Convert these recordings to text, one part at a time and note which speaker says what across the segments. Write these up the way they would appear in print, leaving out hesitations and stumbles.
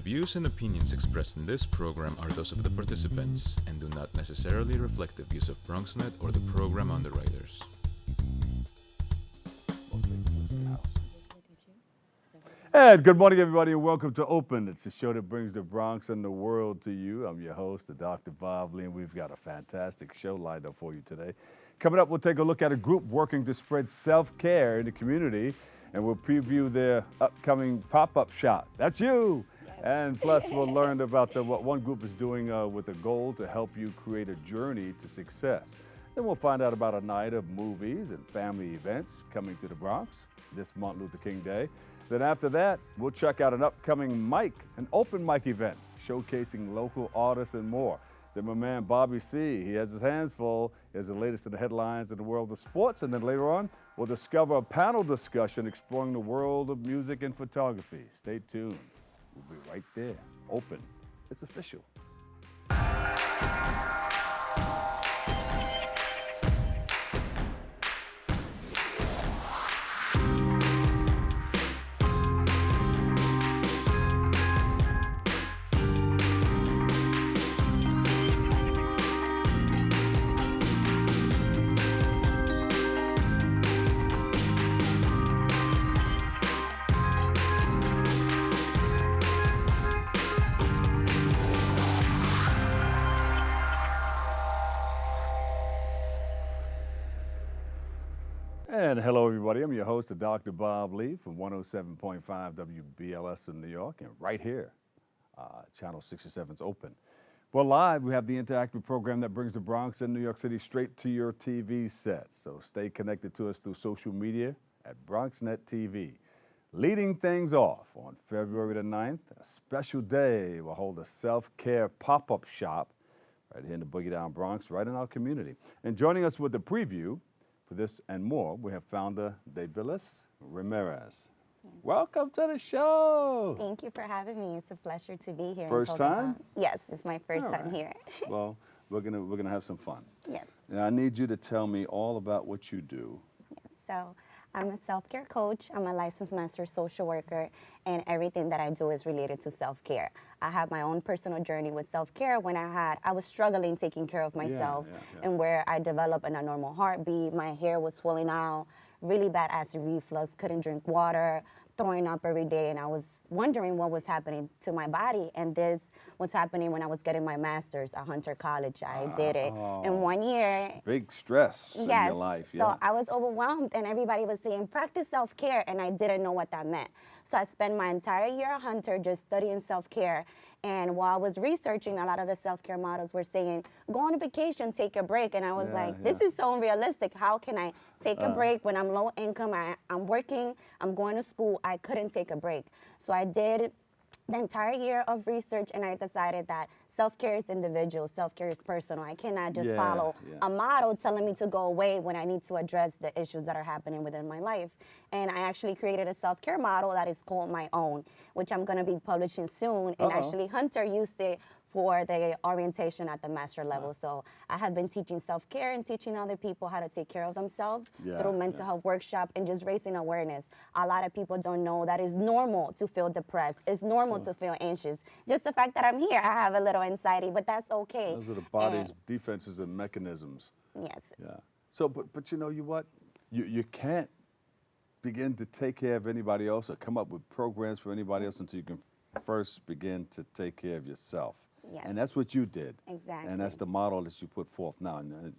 Speaker 1: views and opinions expressed in this program are those of the participants and do not necessarily reflect the views of BronxNet or the program underwriters.
Speaker 2: And good morning, everybody, and welcome to Open. It's the show that brings the Bronx and the world to you. I'm your host, Dr. Bob Lee, and we've got a fantastic show lined up for you today. Coming up, we'll take a look at a group working to spread self-care in the community, and we'll preview their upcoming pop-up shop. That's you! Yes. And plus, we'll learn about what one group is doing with a goal to help you create a journey to success. Then we'll find out about a night of movies and family events coming to the Bronx this Martin Luther King Day. Then after that, we'll check out an upcoming an open mic event, showcasing local artists and more. Then my man Bobby C, he has his hands full. He has the latest in the headlines in the world of sports. And then later on, we'll discover a panel discussion exploring the world of music and photography. Stay tuned. We'll be right there. Open. It's official. And hello, everybody. I'm your host, Dr. Bob Lee from 107.5 WBLS in New York, and right here, Channel 67's Open. Well, live, we have the interactive program that brings the Bronx and New York City straight to your TV set. So stay connected to us through social media at BronxNet TV. Leading things off on February the 9th, a special day, we'll hold a self-care pop-up shop right here in the Boogie Down Bronx, right in our community. And joining us with the preview for this and more, we have founder Debelis Ramirez. Welcome to the show.
Speaker 3: Thank you for having me. It's a pleasure to be here.
Speaker 2: First time?
Speaker 3: Yes, it's my first time here.
Speaker 2: Well, we're gonna have some fun.
Speaker 3: Yes.
Speaker 2: Now, I need you to tell me all about what you do.
Speaker 3: Yes. So I'm a self-care coach. I'm a licensed master social worker, and everything that I do is related to self-care. I have my own personal journey with self-care when I was struggling taking care of myself, and where I developed an abnormal heartbeat. My hair was swelling out, really bad acid reflux, couldn't drink water, throwing up every day, and I was wondering what was happening to my body. And this was happening when I was getting my master's at Hunter College. I did it in 1 year.
Speaker 2: Big stress in your life.
Speaker 3: So I was overwhelmed, and everybody was saying, practice self-care, and I didn't know what that meant. So I spent my entire year at Hunter just studying self-care. And while I was researching, a lot of the self-care models were saying, go on a vacation, take a break. And I was this is so unrealistic. How can I take a break when I'm low income? I'm working, I'm going to school. I couldn't take a break. So I did the entire year of research, and I decided that self-care is individual, self-care is personal. I cannot just follow a model telling me to go away when I need to address the issues that are happening within my life. And I actually created a self-care model that is called My Own, which I'm gonna be publishing soon. And actually Hunter used it for the orientation at the master level. So I have been teaching self-care and teaching other people how to take care of themselves through mental health workshop and just raising awareness. A lot of people don't know that it's normal to feel depressed. It's normal to feel anxious. Just the fact that I'm here, I have a little anxiety, but that's okay.
Speaker 2: Those are the body's defenses and mechanisms.
Speaker 3: Yes.
Speaker 2: Yeah. So, but you know what? You can't begin to take care of anybody else or come up with programs for anybody else until you can first begin to take care of yourself.
Speaker 3: Yes.
Speaker 2: And that's what you did.
Speaker 3: Exactly.
Speaker 2: And that's the model that you put forth now. And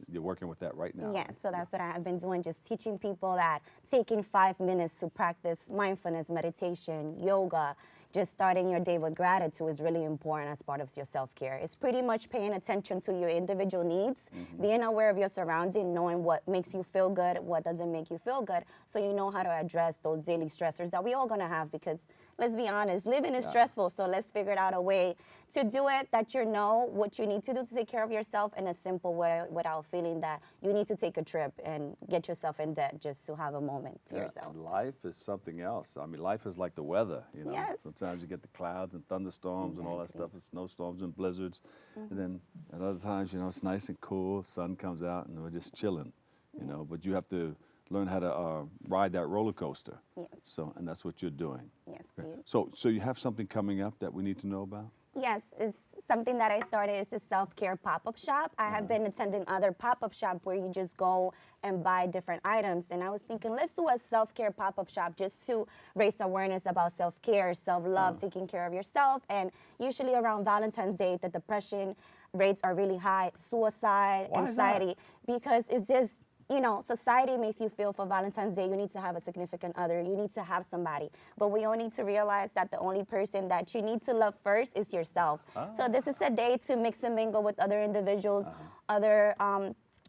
Speaker 2: you're working with that right now.
Speaker 3: Yes, so that's what I have been doing, just teaching people that taking 5 minutes to practice mindfulness, meditation, yoga, just starting your day with gratitude is really important as part of your self-care. It's pretty much paying attention to your individual needs, being aware of your surrounding, knowing what makes you feel good, what doesn't make you feel good, so you know how to address those daily stressors that we all gonna have, because let's be honest, living is stressful, so let's figure out a way to do it that you know what you need to do to take care of yourself in a simple way without feeling that you need to take a trip and get yourself in debt just to have a moment to yourself.
Speaker 2: Life is something else. I mean, life is like the weather, you know.
Speaker 3: Yes.
Speaker 2: Sometimes you get the clouds and thunderstorms and all that stuff, and snowstorms and blizzards. And then at other times, you know, it's nice and cool, sun comes out, and we're just chilling, you know. But you have to learn how to ride that roller coaster.
Speaker 3: Yes.
Speaker 2: So, and that's what you're doing.
Speaker 3: Yes.
Speaker 2: Okay.
Speaker 3: you-
Speaker 2: So you have something coming up that we need to know about?
Speaker 3: Yes, it's something that I started. It's a self-care pop-up shop. I have been attending other pop-up shop where you just go and buy different items. And I was thinking, let's do a self-care pop-up shop just to raise awareness about self-care, self-love, taking care of yourself. And usually around Valentine's Day, the depression rates are really high, suicide,
Speaker 2: Why is that?
Speaker 3: anxiety, because it's just, you know, society makes you feel for Valentine's Day, you need to have a significant other, you need to have somebody. But we all need to realize that the only person that you need to love first is yourself. So this is a day to mix and mingle with other individuals, other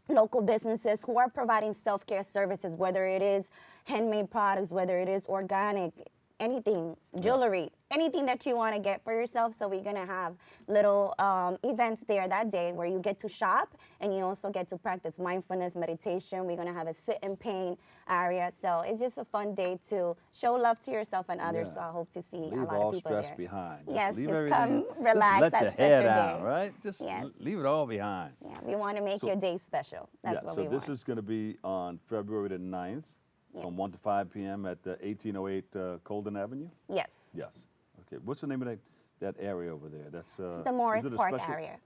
Speaker 3: local businesses who are providing self-care services, whether it is handmade products, whether it is organic, anything, jewelry, anything that you want to get for yourself. So we're going to have little events there that day where you get to shop and you also get to practice mindfulness, meditation. We're going to have a sit and paint area. So it's just a fun day to show love to yourself and others.
Speaker 2: Yeah.
Speaker 3: So I hope to see
Speaker 2: Leave
Speaker 3: a lot
Speaker 2: all
Speaker 3: of people
Speaker 2: stress
Speaker 3: there.
Speaker 2: behind.
Speaker 3: Yes,
Speaker 2: leave
Speaker 3: just
Speaker 2: everything.
Speaker 3: come, relax,
Speaker 2: Just let
Speaker 3: that
Speaker 2: your hair
Speaker 3: special
Speaker 2: down,
Speaker 3: day.
Speaker 2: right? Just
Speaker 3: Yes.
Speaker 2: leave it all behind.
Speaker 3: Yeah, we want to make your day special. That's what
Speaker 2: so
Speaker 3: we
Speaker 2: this
Speaker 3: want.
Speaker 2: is going to be on February the 9th from 1 to 5 p.m. at the 1808 Colden Avenue?
Speaker 3: Yes.
Speaker 2: Yes. Okay. What's the name of that area over there? That's
Speaker 3: It's the Morris
Speaker 2: is it a
Speaker 3: Park
Speaker 2: special-
Speaker 3: area.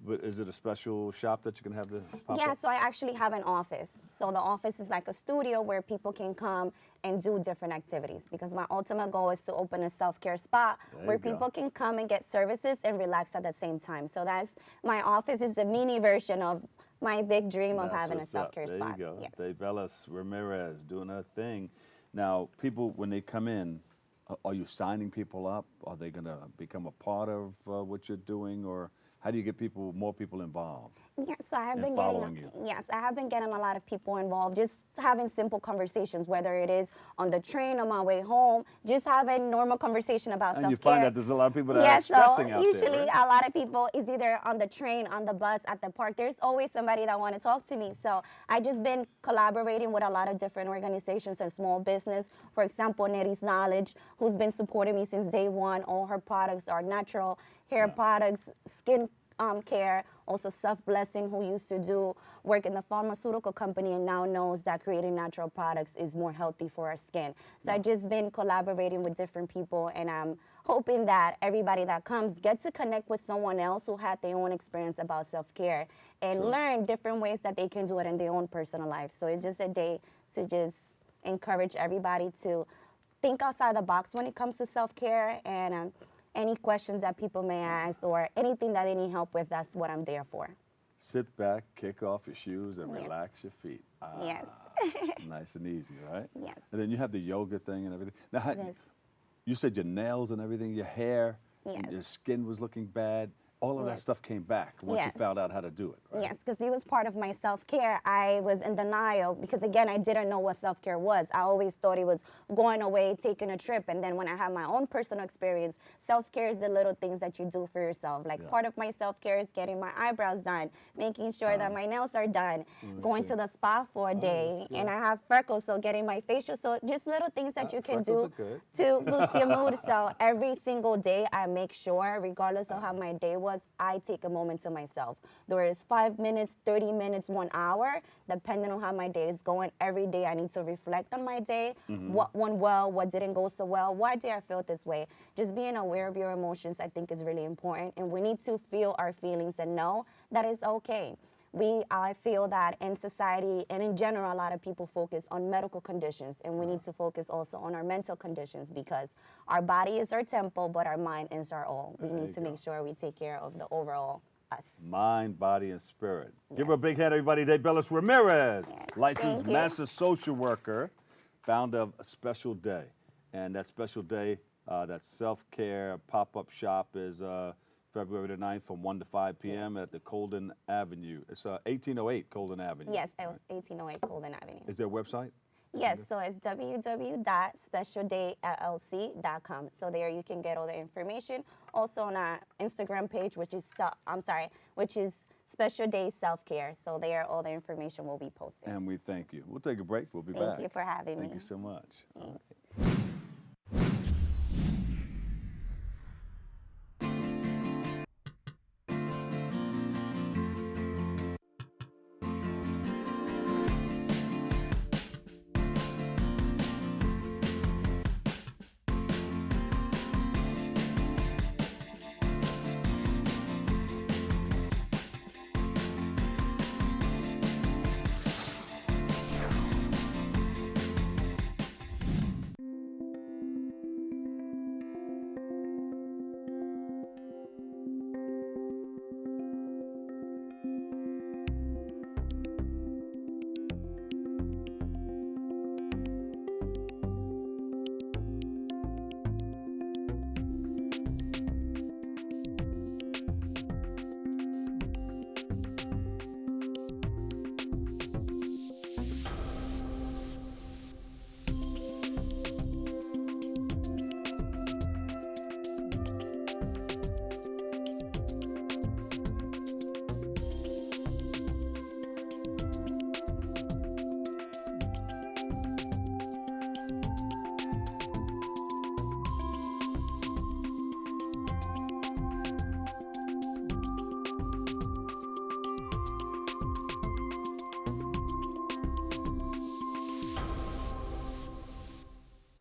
Speaker 2: But is it a special shop that you can have the pop
Speaker 3: Yeah,
Speaker 2: up?
Speaker 3: so I actually have an office. So the office is like a studio where people can come and do different activities because my ultimate goal is to open a self-care spot
Speaker 2: There
Speaker 3: where
Speaker 2: you go.
Speaker 3: people can come and get services and relax at the same time. So that's my office is a mini version of my big dream of
Speaker 2: That's
Speaker 3: having a
Speaker 2: what's up.
Speaker 3: self-care spot.
Speaker 2: There you go.
Speaker 3: Yes.
Speaker 2: Debelis Ramirez doing her thing. Now, people, when they come in, are you signing people up? Are they going to become a part of what you're doing, or how do you get more people involved?
Speaker 3: Yeah, so I have
Speaker 2: And
Speaker 3: been
Speaker 2: following
Speaker 3: getting
Speaker 2: you.
Speaker 3: yes, I have been getting a lot of people involved, just having simple conversations, whether it is on the train on my way home, just having normal conversation about
Speaker 2: And
Speaker 3: self-care.
Speaker 2: you find that there's a lot of people that
Speaker 3: Yeah,
Speaker 2: are stressing
Speaker 3: so
Speaker 2: out
Speaker 3: usually
Speaker 2: there, right?
Speaker 3: a lot of people is either on the train, on the bus, at the park. There's always somebody that want to talk to me. So I just been collaborating with a lot of different organizations and small business. For example, Neri's Knowledge, who's been supporting me since day one. All her products are natural hair products, skin care. Also, Self Blessing, who used to do work in the pharmaceutical company and now knows that creating natural products is more healthy for our skin. So I've just been collaborating with different people, and I'm hoping that everybody that comes gets to connect with someone else who had their own experience about self-care and learn different ways that they can do it in their own personal life. So it's just a day to just encourage everybody to think outside the box when it comes to self-care, and any questions that people may ask or anything that they need help with, that's what I'm there for.
Speaker 2: Sit back, kick off your shoes, and
Speaker 3: Yes.
Speaker 2: relax your feet.
Speaker 3: Yes.
Speaker 2: Nice and easy, right?
Speaker 3: Yes.
Speaker 2: And then you have the yoga thing and everything. Now,
Speaker 3: Yes.
Speaker 2: you said your nails and everything, your hair, and
Speaker 3: Yes.
Speaker 2: your skin was looking bad. All of that
Speaker 3: Yes.
Speaker 2: stuff came back once you
Speaker 3: Yes.
Speaker 2: found out how to do it, right?
Speaker 3: Yes, because it was part of my self-care. I was in denial because, again, I didn't know what self-care was. I always thought it was going away, taking a trip. And then when I had my own personal experience, self-care is the little things that you do for yourself. Like part of my self-care is getting my eyebrows done, making sure that my nails are done, going to the spa for a day. And I have freckles, so getting my facial. So just little things that you can
Speaker 2: freckles
Speaker 3: do
Speaker 2: are good.
Speaker 3: to boost your mood. So every single day, I make sure, regardless of how my day was, I take a moment to myself. There is 5 minutes, 30 minutes, 1 hour, depending on how my day is going. Every day I need to reflect on my day, what went well, what didn't go so well, why did I feel this way? Just being aware of your emotions, I think, is really important. And we need to feel our feelings and know that it's okay. I feel that in society and in general, a lot of people focus on medical conditions, and we need to focus also on our mental conditions because our body is our temple, but our mind is our all. We need to make sure we take care of the overall us.
Speaker 2: Mind, body, and spirit. Give her a big hand, everybody. Debelis Ramirez,
Speaker 3: Yes.
Speaker 2: licensed
Speaker 3: Thank you.
Speaker 2: master social worker, founder of A Special Day. And that special day, that self-care pop-up shop is February the 9th from 1 to 5 p.m. at the Colden Avenue. It's 1808 Colden Avenue.
Speaker 3: Yes,
Speaker 2: right?
Speaker 3: 1808 Golden Avenue.
Speaker 2: Is there a website?
Speaker 3: Yes, so it's www.specialdayllc.com. So there you can get all the information. Also on our Instagram page, which is Special Day Self Care. So there, all the information will be posted.
Speaker 2: And we thank you. We'll take a break. We'll be
Speaker 3: Thank
Speaker 2: back.
Speaker 3: you for having
Speaker 2: Thank
Speaker 3: me.
Speaker 2: you so much. All right.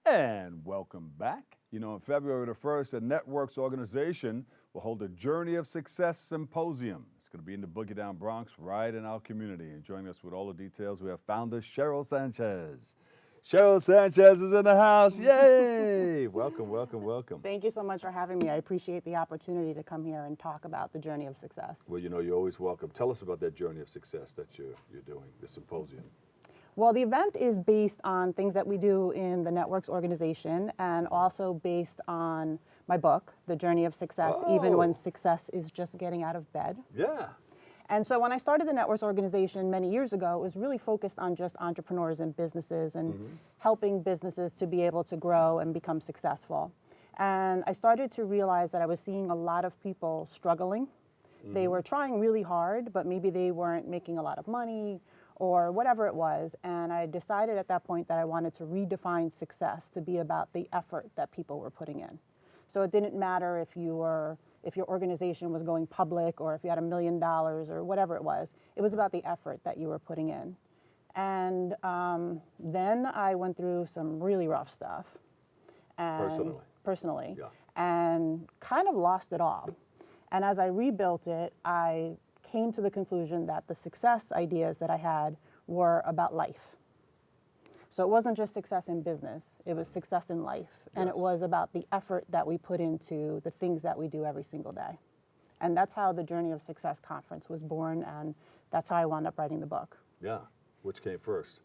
Speaker 2: And welcome back. You know, on February the 1st, the Networks organization will hold a Journey of Success Symposium. It's going to be in the Boogie Down Bronx, right in our community. And joining us with all the details, we have founder Cheryl Sanchez. Cheryl Sanchez is in the house. Yay! Welcome, welcome, welcome.
Speaker 4: Thank you so much for having me. I appreciate the opportunity to come here and talk about the journey of success.
Speaker 2: Well, you know, you're always welcome. Tell us about that Journey of Success that you're doing, the symposium.
Speaker 4: Well, the event is based on things that we do in the Networks organization and also based on my book, The Journey of Success, Even When Success is Just Getting Out of Bed.
Speaker 2: Yeah.
Speaker 4: And so when I started the Networks organization many years ago, it was really focused on just entrepreneurs and businesses and helping businesses to be able to grow and become successful. And I started to realize that I was seeing a lot of people struggling. They were trying really hard, but maybe they weren't making a lot of money or whatever it was. And I decided at that point that I wanted to redefine success to be about the effort that people were putting in. So it didn't matter if your organization was going public or if you had $1 million or whatever it was about the effort that you were putting in. And then I went through some really rough stuff. And personally.
Speaker 2: Yeah.
Speaker 4: And kind of lost it all. And as I rebuilt it, I came to the conclusion that the success ideas that I had were about life. So it wasn't just success in business, it was success in life. And it was about the effort that we put into the things that we do every single day. And that's how the Journey of Success conference was born, and that's how I wound up writing the book.
Speaker 2: Yeah. Which came first?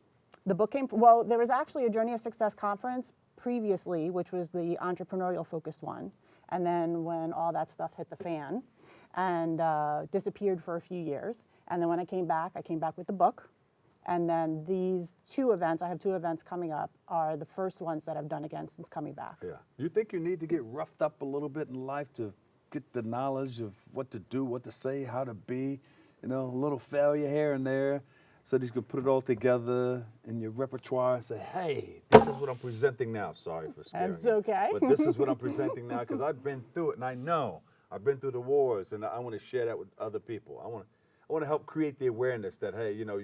Speaker 4: The book came, well, there was actually a Journey of Success conference previously, which was the entrepreneurial focused one. And then when all that stuff hit the fan and disappeared for a few years. And then when I came back with the book. And then these two events, I have two events coming up, are the first ones that I've done again since coming back.
Speaker 2: Yeah. You think you need to get roughed up a little bit in life to get the knowledge of what to do, what to say, how to be, you know, a little failure here and there, so that you can put it all together in your repertoire and say, hey, this is what I'm presenting now. Sorry for scaring
Speaker 4: That's
Speaker 2: you.
Speaker 4: okay.
Speaker 2: But this is what I'm presenting now because I've been through it and I know. I've been through the wars and I want to share that with other people. I want to help create the awareness that, hey, you know,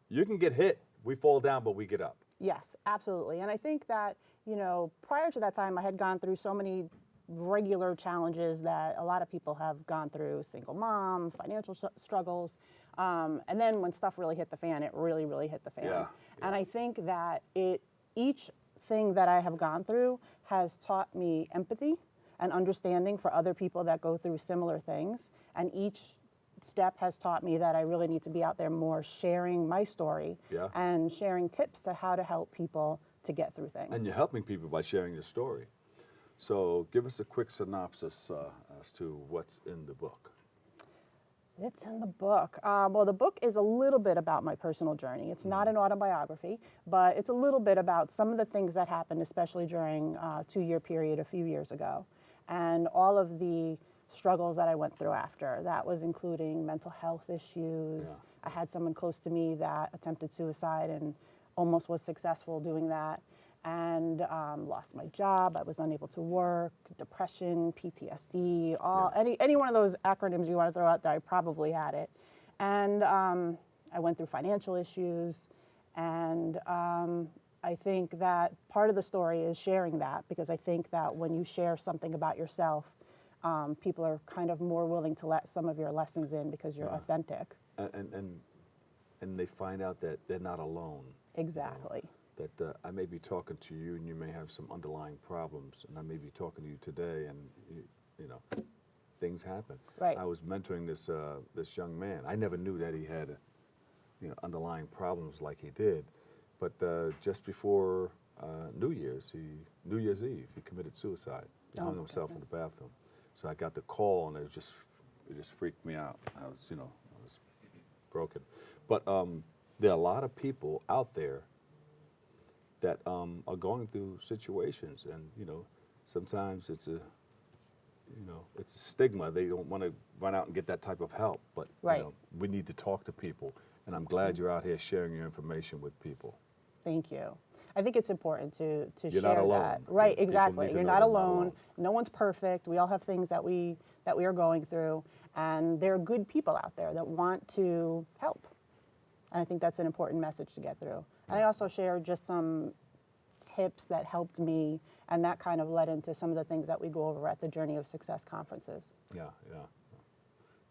Speaker 2: you can get hit, we fall down, but we get up.
Speaker 4: Yes, absolutely. And I think that, you know, prior to that time, I had gone through so many regular challenges that a lot of people have gone through, single mom, financial struggles. And then when stuff really hit the fan, it really, really hit the fan.
Speaker 2: Yeah.
Speaker 4: And I think that each thing that I have gone through has taught me empathy and understanding for other people that go through similar things. And each step has taught me that I really need to be out there more sharing my story and sharing tips to how to help people to get through things.
Speaker 2: And you're helping people by sharing your story. So give us a quick synopsis as to what's in the book.
Speaker 4: It's in the book. Well, the book is a little bit about my personal journey. It's not an autobiography, but it's a little bit about some of the things that happened, especially during a 2-year period a few years ago, and all of the struggles that I went through after. That was including mental health issues.
Speaker 2: Yeah.
Speaker 4: I had someone close to me that attempted suicide and almost was successful doing that, and lost my job. I was unable to work, depression, PTSD, any one of those acronyms you want to throw out there, I probably had it. And I went through financial issues, and I think that part of the story is sharing that, because I think that when you share something about yourself, people are kind of more willing to let some of your lessons in because you're authentic.
Speaker 2: And they find out that they're not alone.
Speaker 4: Exactly.
Speaker 2: That I may be talking to you and you may have some underlying problems, and I may be talking to you today, and you know, things happen.
Speaker 4: Right.
Speaker 2: I was mentoring this young man. I never knew that he had, underlying problems like he did, but just before New Year's Eve, he committed suicide. He hung himself in the bathroom. So I got the call, and it just freaked me out. I was broken. But there are a lot of people out there that are going through situations, and sometimes it's a stigma. They don't want to run out and get that type of help, but we need to talk to people. And I'm glad you're out here sharing your information with people.
Speaker 4: Thank you. I think it's important to
Speaker 2: You're
Speaker 4: share
Speaker 2: not alone.
Speaker 4: that. Right,
Speaker 2: People
Speaker 4: exactly.
Speaker 2: need to
Speaker 4: You're
Speaker 2: know
Speaker 4: not
Speaker 2: they're
Speaker 4: alone. No one's perfect. We all have things that we are going through, and there are good people out there that want to help. And I think that's an important message to get through. And I also share just some tips that helped me, and that kind of led into some of the things that we go over at the Journey of Success conferences.
Speaker 2: Yeah, yeah.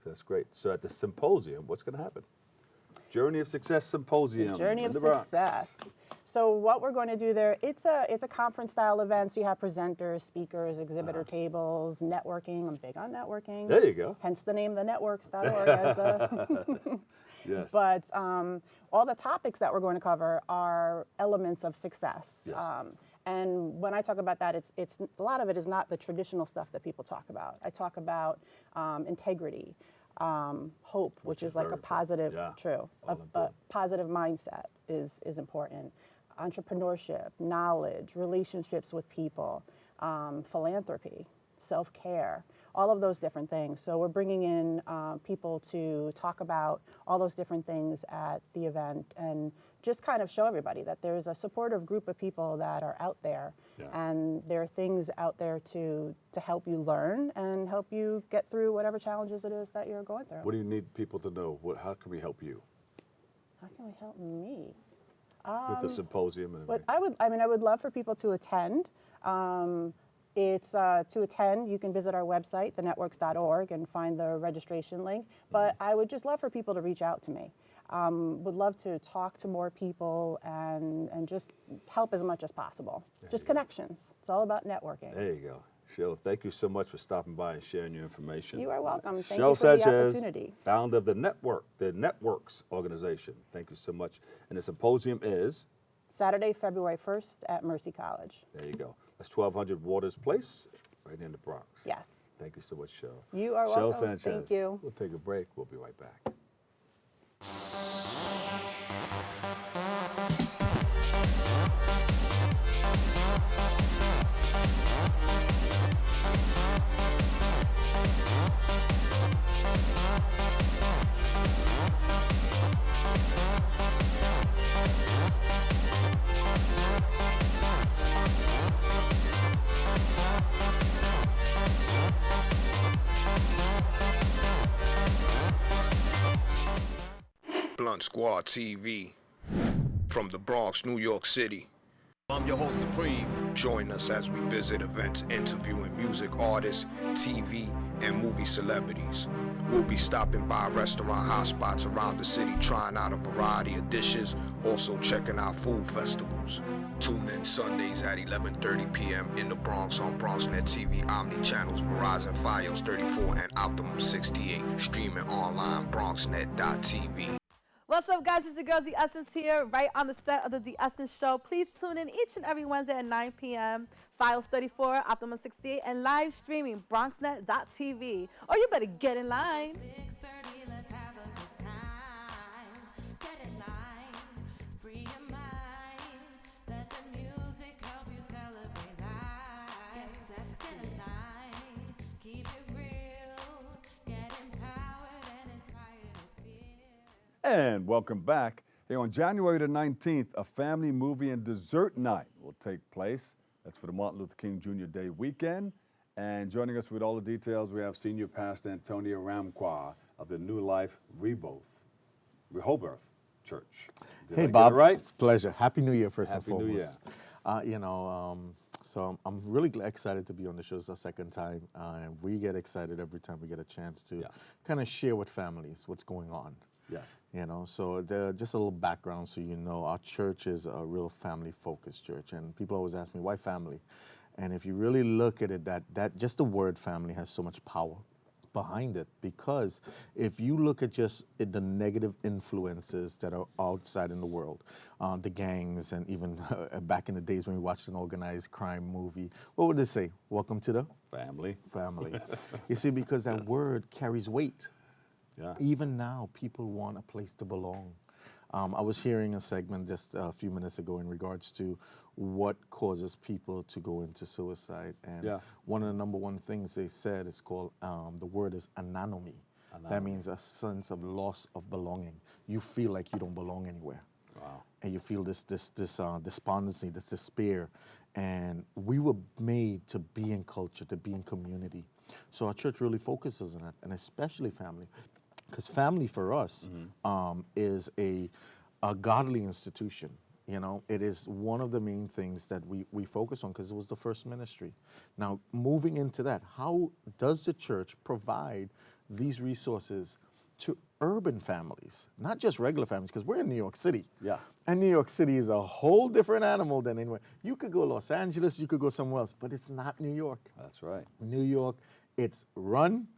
Speaker 2: So that's great. So at the symposium, what's going to happen? Journey of Success Symposium.
Speaker 4: The Journey
Speaker 2: in
Speaker 4: of
Speaker 2: the Bronx.
Speaker 4: Success. So what we're going to do there, it's a conference style event. So you have presenters, speakers, exhibitor tables, networking. I'm big on networking.
Speaker 2: There you go.
Speaker 4: Hence the name, thenetworks.org. As the
Speaker 2: Yes.
Speaker 4: But all the topics that we're going to cover are elements of success.
Speaker 2: Yes.
Speaker 4: And when I talk about that, it's a lot of it is not the traditional stuff that people talk about. I talk about integrity, hope, which is like a
Speaker 2: very
Speaker 4: positive,
Speaker 2: yeah,
Speaker 4: true,
Speaker 2: all
Speaker 4: a
Speaker 2: important.
Speaker 4: positive mindset is important. Entrepreneurship, knowledge, relationships with people, philanthropy, self-care, all of those different things. So we're bringing in people to talk about all those different things at the event and just kind of show everybody that there's a supportive group of people that are out there,
Speaker 2: Yeah.
Speaker 4: and there are things out there to help you learn and help you get through whatever challenges it is that you're going through.
Speaker 2: What do you need people to know? How can we help you
Speaker 4: How can we help me?
Speaker 2: with the symposium? And
Speaker 4: But I would love for people to attend. It's to attend, you can visit our website, thenetworks.org, and find the registration link. But I would just love for people to reach out to me. Would love to talk to more people and just help as much as possible. Just connections. It's all about networking.
Speaker 2: There you go. Cheryl, thank you so much for stopping by and sharing your information.
Speaker 4: You are welcome. Thank
Speaker 2: Cheryl
Speaker 4: you for the
Speaker 2: Sanchez,
Speaker 4: opportunity.
Speaker 2: founder of the Networks organization. Thank you so much. And the symposium is,
Speaker 4: Saturday, February 1st at Mercy College.
Speaker 2: there you go. That's 1200 Waters Place, right in the Bronx.
Speaker 4: Yes.
Speaker 2: Thank you so much, Cheryl.
Speaker 4: You are
Speaker 2: Cheryl
Speaker 4: welcome.
Speaker 2: Sanchez.
Speaker 4: Thank you.
Speaker 2: We'll take a break. We'll be right back.
Speaker 5: Blunt Squad TV from the Bronx, New York City.
Speaker 6: I'm your host Supreme.
Speaker 5: Join us as we visit events interviewing music artists, TV, and movie celebrities. We'll be stopping by restaurant hotspots around the city, trying out a variety of dishes, also checking out food festivals. Tune in Sundays at 11:30 p.m. in the Bronx on BronxNet TV, Omni Channels, Verizon, Fios 34, and Optimum 68. Streaming online, BronxNet.tv.
Speaker 7: What's up, guys? It's your girl, The Essence here, right on the set of the The Essence Show. Please tune in each and every Wednesday at 9 p.m., Files 34, Optimum 68, and live streaming, BronxNet.tv. Or you better get in line.
Speaker 8: 6:30, let's have a good time. Get in line, free your mind. Let the music help you celebrate life. Get in line, keep it real. Get empowered and inspired to feel.
Speaker 2: And welcome back. Hey, on January the 19th, a family movie and dessert night will take place. That's for the Martin Luther King Jr. Day weekend. And joining us with all the details, we have Senior Pastor Antonio Ramqua of the New Life Rehoboth Church. Did I
Speaker 6: Hey,
Speaker 2: get
Speaker 6: Bob.
Speaker 2: it right?
Speaker 6: It's a pleasure. Happy New Year, first
Speaker 2: Happy
Speaker 6: and
Speaker 2: New
Speaker 6: foremost. So I'm really excited to be on the show. It's our second time, and we get excited every time we get a chance to kind of share with families what's going on.
Speaker 2: Yes.
Speaker 6: So just a little background so you know, our church is a real family-focused church, and people always ask me, why family? And if you really look at it, that just the word family has so much power behind it, because if you look at just the negative influences that are outside in the world, the gangs, and even back in the days when we watched an organized crime movie, what would they say? Welcome to the
Speaker 2: Family.
Speaker 6: family. You see, because that word carries weight.
Speaker 2: Yeah.
Speaker 6: Even now, people want a place to belong. I was hearing a segment just a few minutes ago in regards to what causes people to go into suicide. And one of the number one things they said is called, the word is anonymity. That means a sense of loss of belonging. You feel like you don't belong anywhere.
Speaker 2: Wow.
Speaker 6: And you feel this despondency, this despair. And we were made to be in culture, to be in community. So our church really focuses on that, and especially family. Because family for us is a godly institution. You know, it is one of the main things that we focus on because it was the first ministry. Now, moving into that, how does the church provide these resources to urban families, not just regular families, because we're in New York City.
Speaker 2: Yeah.
Speaker 6: And New York City is a whole different animal than anywhere. You could go Los Angeles, you could go somewhere else, but it's not New York.
Speaker 2: That's right.
Speaker 6: New York, it's run,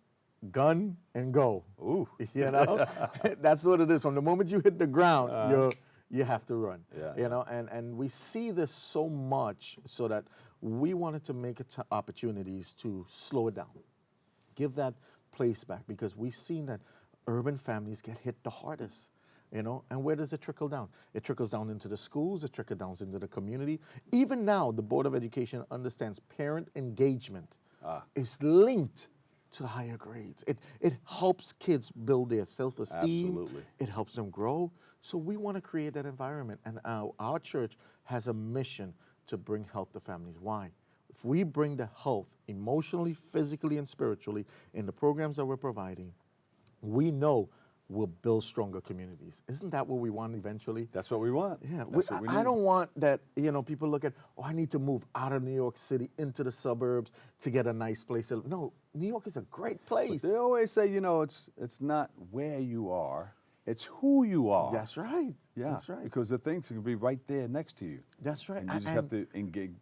Speaker 6: gun, and go.
Speaker 2: Ooh.
Speaker 6: You know, that's what it is. From the moment you hit the ground, you have to run.
Speaker 2: Yeah.
Speaker 6: You know, and we see this so much so that we wanted to make it opportunities to slow it down, give that place back, because we've seen that urban families get hit the hardest. You know, and where does it trickle down? It trickles down into the schools, it trickles down into the community. Even now, the Board of Education understands parent engagement is linked to higher grades. It helps kids build their self-esteem.
Speaker 2: Absolutely.
Speaker 6: It helps them grow. So we want to create that environment. And our church has a mission to bring health to families. Why? If we bring the health emotionally, physically, and spiritually in the programs that we're providing, we know we'll build stronger communities. Isn't that what we want eventually?
Speaker 2: That's what we want.
Speaker 6: Yeah,
Speaker 2: That's what we
Speaker 6: I
Speaker 2: need.
Speaker 6: don't want that, you know, people look at, oh, I need to move out of New York City into the suburbs to get a nice place. No, New York is a great place.
Speaker 2: They always say, you know, it's not where you are, it's who you are.
Speaker 6: That's right.
Speaker 2: Yeah,
Speaker 6: That's right.
Speaker 2: because the things can be right there next to you.
Speaker 6: That's right.
Speaker 2: And you just have to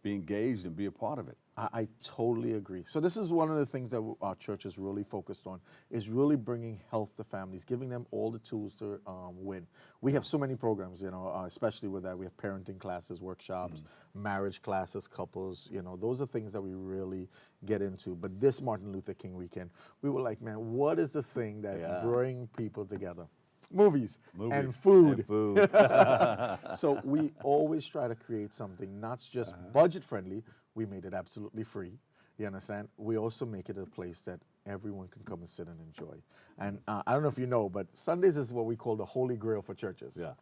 Speaker 2: be engaged and be a part of it.
Speaker 6: I totally agree. So this is one of the things that our church is really focused on, is really bringing health to families, giving them all the tools to win. We have so many programs, you know, especially with that. We have parenting classes, workshops, marriage classes, couples, you know, those are things that we really get into. But this Martin Luther King weekend, we were like, man, what is the thing that bring people together? Movies and food. So we always try to create something not just budget friendly. We made it absolutely free. You understand? We also make it a place that everyone can come and sit and enjoy. And I don't know if you know, but Sundays is what we call the holy grail for churches.
Speaker 2: Yeah.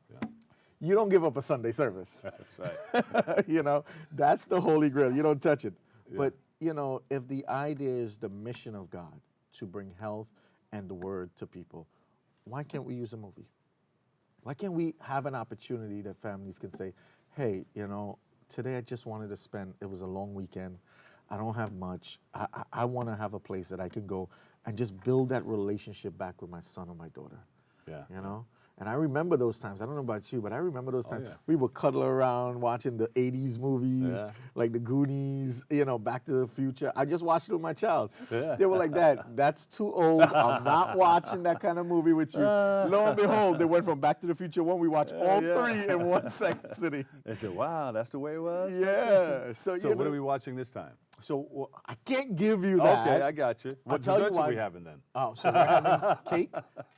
Speaker 6: You don't give up a Sunday service.
Speaker 2: That's right.
Speaker 6: You know, that's the holy grail. You don't touch it. Yeah. But, you know, if the idea is the mission of God to bring health and the word to people, why can't we use a movie? Why can't we have an opportunity that families can say, hey, you know, today I just wanted to spend, it was a long weekend, I don't have much, I want to have a place that I can go and just build that relationship back with my son or my daughter.
Speaker 2: Yeah.
Speaker 6: You know? And I remember those times. I don't know about you, but I remember those times.
Speaker 2: Yeah.
Speaker 6: We would cuddle around watching the 80s movies, like the Goonies, you know, Back to the Future. I just watched it with my child. Yeah. They were like, Dad, that's too old. I'm not watching that kind of movie with you. Lo and behold, they went from Back to the Future 1. We watched all three in one second city.
Speaker 2: They said, wow, that's the way it was?
Speaker 6: Yeah. So
Speaker 2: what are we watching this time?
Speaker 6: So I can't give you that.
Speaker 2: Okay, I got you. What desserts are we having then?
Speaker 6: Oh, so we're having cake,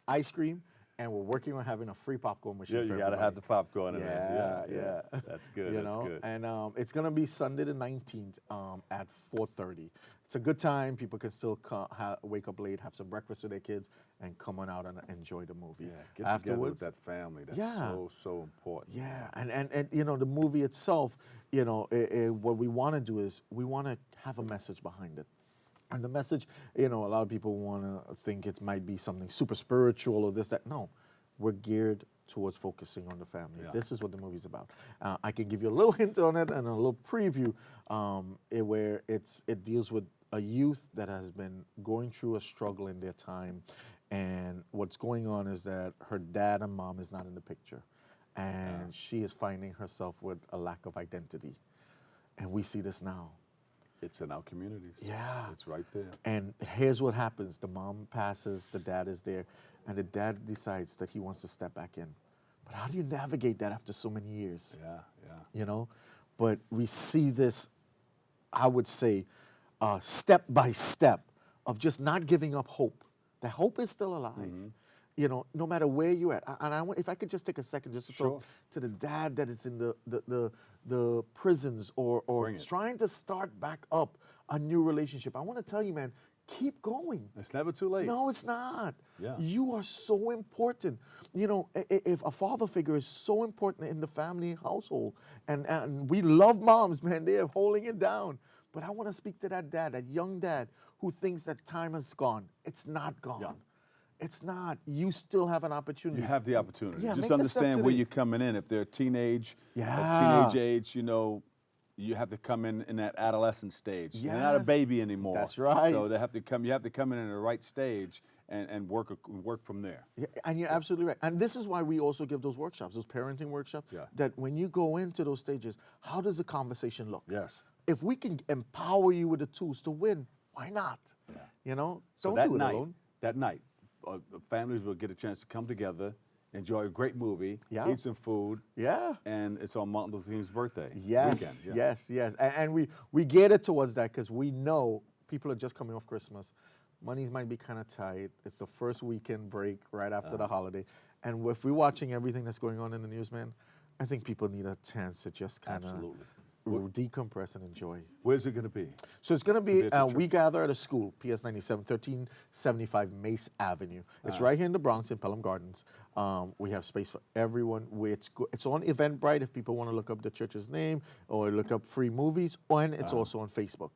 Speaker 6: ice cream, and we're working on having a free popcorn machine.
Speaker 2: Yeah, you got to have the popcorn in there.
Speaker 6: Yeah.
Speaker 2: That's good.
Speaker 6: You
Speaker 2: That's
Speaker 6: know,
Speaker 2: good.
Speaker 6: and it's gonna be Sunday the 19th at 4:30. It's a good time. People can still wake up late, have some breakfast with their kids, and come on out and enjoy the movie.
Speaker 2: Yeah, get
Speaker 6: afterwards.
Speaker 2: together with that family. That's so important.
Speaker 6: Yeah, and you know, the movie itself, you know, what we want to do is we want to have a message behind it. And the message, you know, a lot of people want to think it might be something super spiritual or this, that. No, we're geared towards focusing on the family. Yeah. This is what the movie's about. I can give you a little hint on it and a little preview where it deals with a youth that has been going through a struggle in their time. And what's going on is that her dad and mom is not in the picture. And she is finding herself with a lack of identity. And we see this now.
Speaker 2: It's in our communities.
Speaker 6: Yeah.
Speaker 2: It's right there.
Speaker 6: And here's what happens. The mom passes, the dad is there, and the dad decides that he wants to step back in. But how do you navigate that after so many years?
Speaker 2: Yeah.
Speaker 6: You know? But we see this, I would say, step by step of just not giving up hope. The hope is still alive. Mm-hmm. You know, no matter where you're at. And if I could just take a second just to talk to the dad that is in the prisons or trying to start back up a new relationship. I want to tell you, man, keep going.
Speaker 2: It's never too late.
Speaker 6: No, it's not.
Speaker 2: Yeah.
Speaker 6: You are so important. You know, if a father figure is so important in the family household, and we love moms, man, they're holding it down. But I want to speak to that dad, that young dad who thinks that time has gone. It's not gone. Yeah. It's not. You still have an opportunity.
Speaker 2: You have the opportunity.
Speaker 6: Yeah,
Speaker 2: Just
Speaker 6: make the step
Speaker 2: understand
Speaker 6: to
Speaker 2: where
Speaker 6: the-
Speaker 2: you're coming in. If they're teenage
Speaker 6: Yeah.
Speaker 2: age, you have to come in that adolescent stage. You're not a
Speaker 6: Yes.
Speaker 2: baby anymore.
Speaker 6: That's right.
Speaker 2: So they have to come. You have to come in the right stage and work from there.
Speaker 6: Yeah, and you're absolutely right. And this is why we also give those workshops, those parenting workshops,
Speaker 2: Yeah.
Speaker 6: that when you go into those stages, how does the conversation look?
Speaker 2: Yes.
Speaker 6: If we can empower you with the tools to win, why not?
Speaker 2: Yeah.
Speaker 6: You know,
Speaker 2: So
Speaker 6: don't
Speaker 2: that
Speaker 6: do it
Speaker 2: night,
Speaker 6: alone.
Speaker 2: That night, families will get a chance to come together, enjoy a great movie,
Speaker 6: Yeah.
Speaker 2: eat some food,
Speaker 6: Yeah.
Speaker 2: and it's on Martin Luther King's birthday
Speaker 6: Yes,
Speaker 2: weekend. Yeah.
Speaker 6: yes. And we geared it towards that because we know people are just coming off Christmas. Monies might be kind of tight. It's the first weekend break right after the holiday. And if we're watching everything that's going on in the news, man, I think people need a chance to just kind of
Speaker 2: Absolutely.
Speaker 6: decompress and enjoy.
Speaker 2: Where's it going to be?
Speaker 6: So it's going to be,
Speaker 2: It's a
Speaker 6: we gather at a school, PS 97, 1375 Mace Avenue. It's right here in the Bronx in Pelham Gardens. We have space for everyone. It's on Eventbrite if people want to look up the church's name or look up free movies. And it's also on Facebook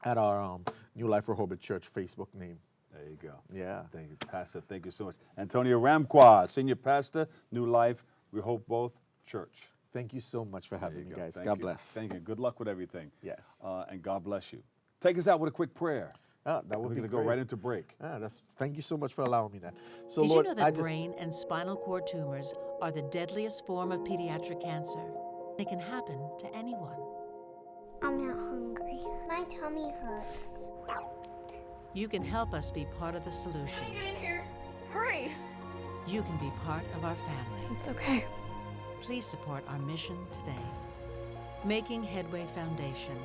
Speaker 6: at our New Life Rehoboth Church Facebook name.
Speaker 2: There you go.
Speaker 6: Yeah.
Speaker 2: Thank you, Pastor. Thank you so much. Antonio Ramqua, Senior Pastor, New Life, Rehoboth Church.
Speaker 6: Thank you so much for
Speaker 2: There
Speaker 6: having
Speaker 2: you
Speaker 6: me,
Speaker 2: go.
Speaker 6: guys.
Speaker 2: Thank
Speaker 6: God
Speaker 2: you.
Speaker 6: bless.
Speaker 2: Thank you. Good luck with everything.
Speaker 6: Yes.
Speaker 2: And God bless you. Take us out with a quick prayer.
Speaker 6: That would
Speaker 2: We're
Speaker 6: be
Speaker 2: going to go
Speaker 6: great.
Speaker 2: right into break.
Speaker 6: Thank you so much for allowing me that. So,
Speaker 9: Did
Speaker 6: Lord,
Speaker 9: you know
Speaker 6: I
Speaker 9: that
Speaker 6: just,
Speaker 9: brain and spinal cord tumors are the deadliest form of pediatric cancer? They can happen to anyone.
Speaker 10: I'm not hungry. My tummy hurts.
Speaker 9: You can help us be part of the solution.
Speaker 8: Get in here. Hurry.
Speaker 9: You can be part of our family.
Speaker 10: It's okay.
Speaker 9: Please support our mission today. Making Headway Foundation,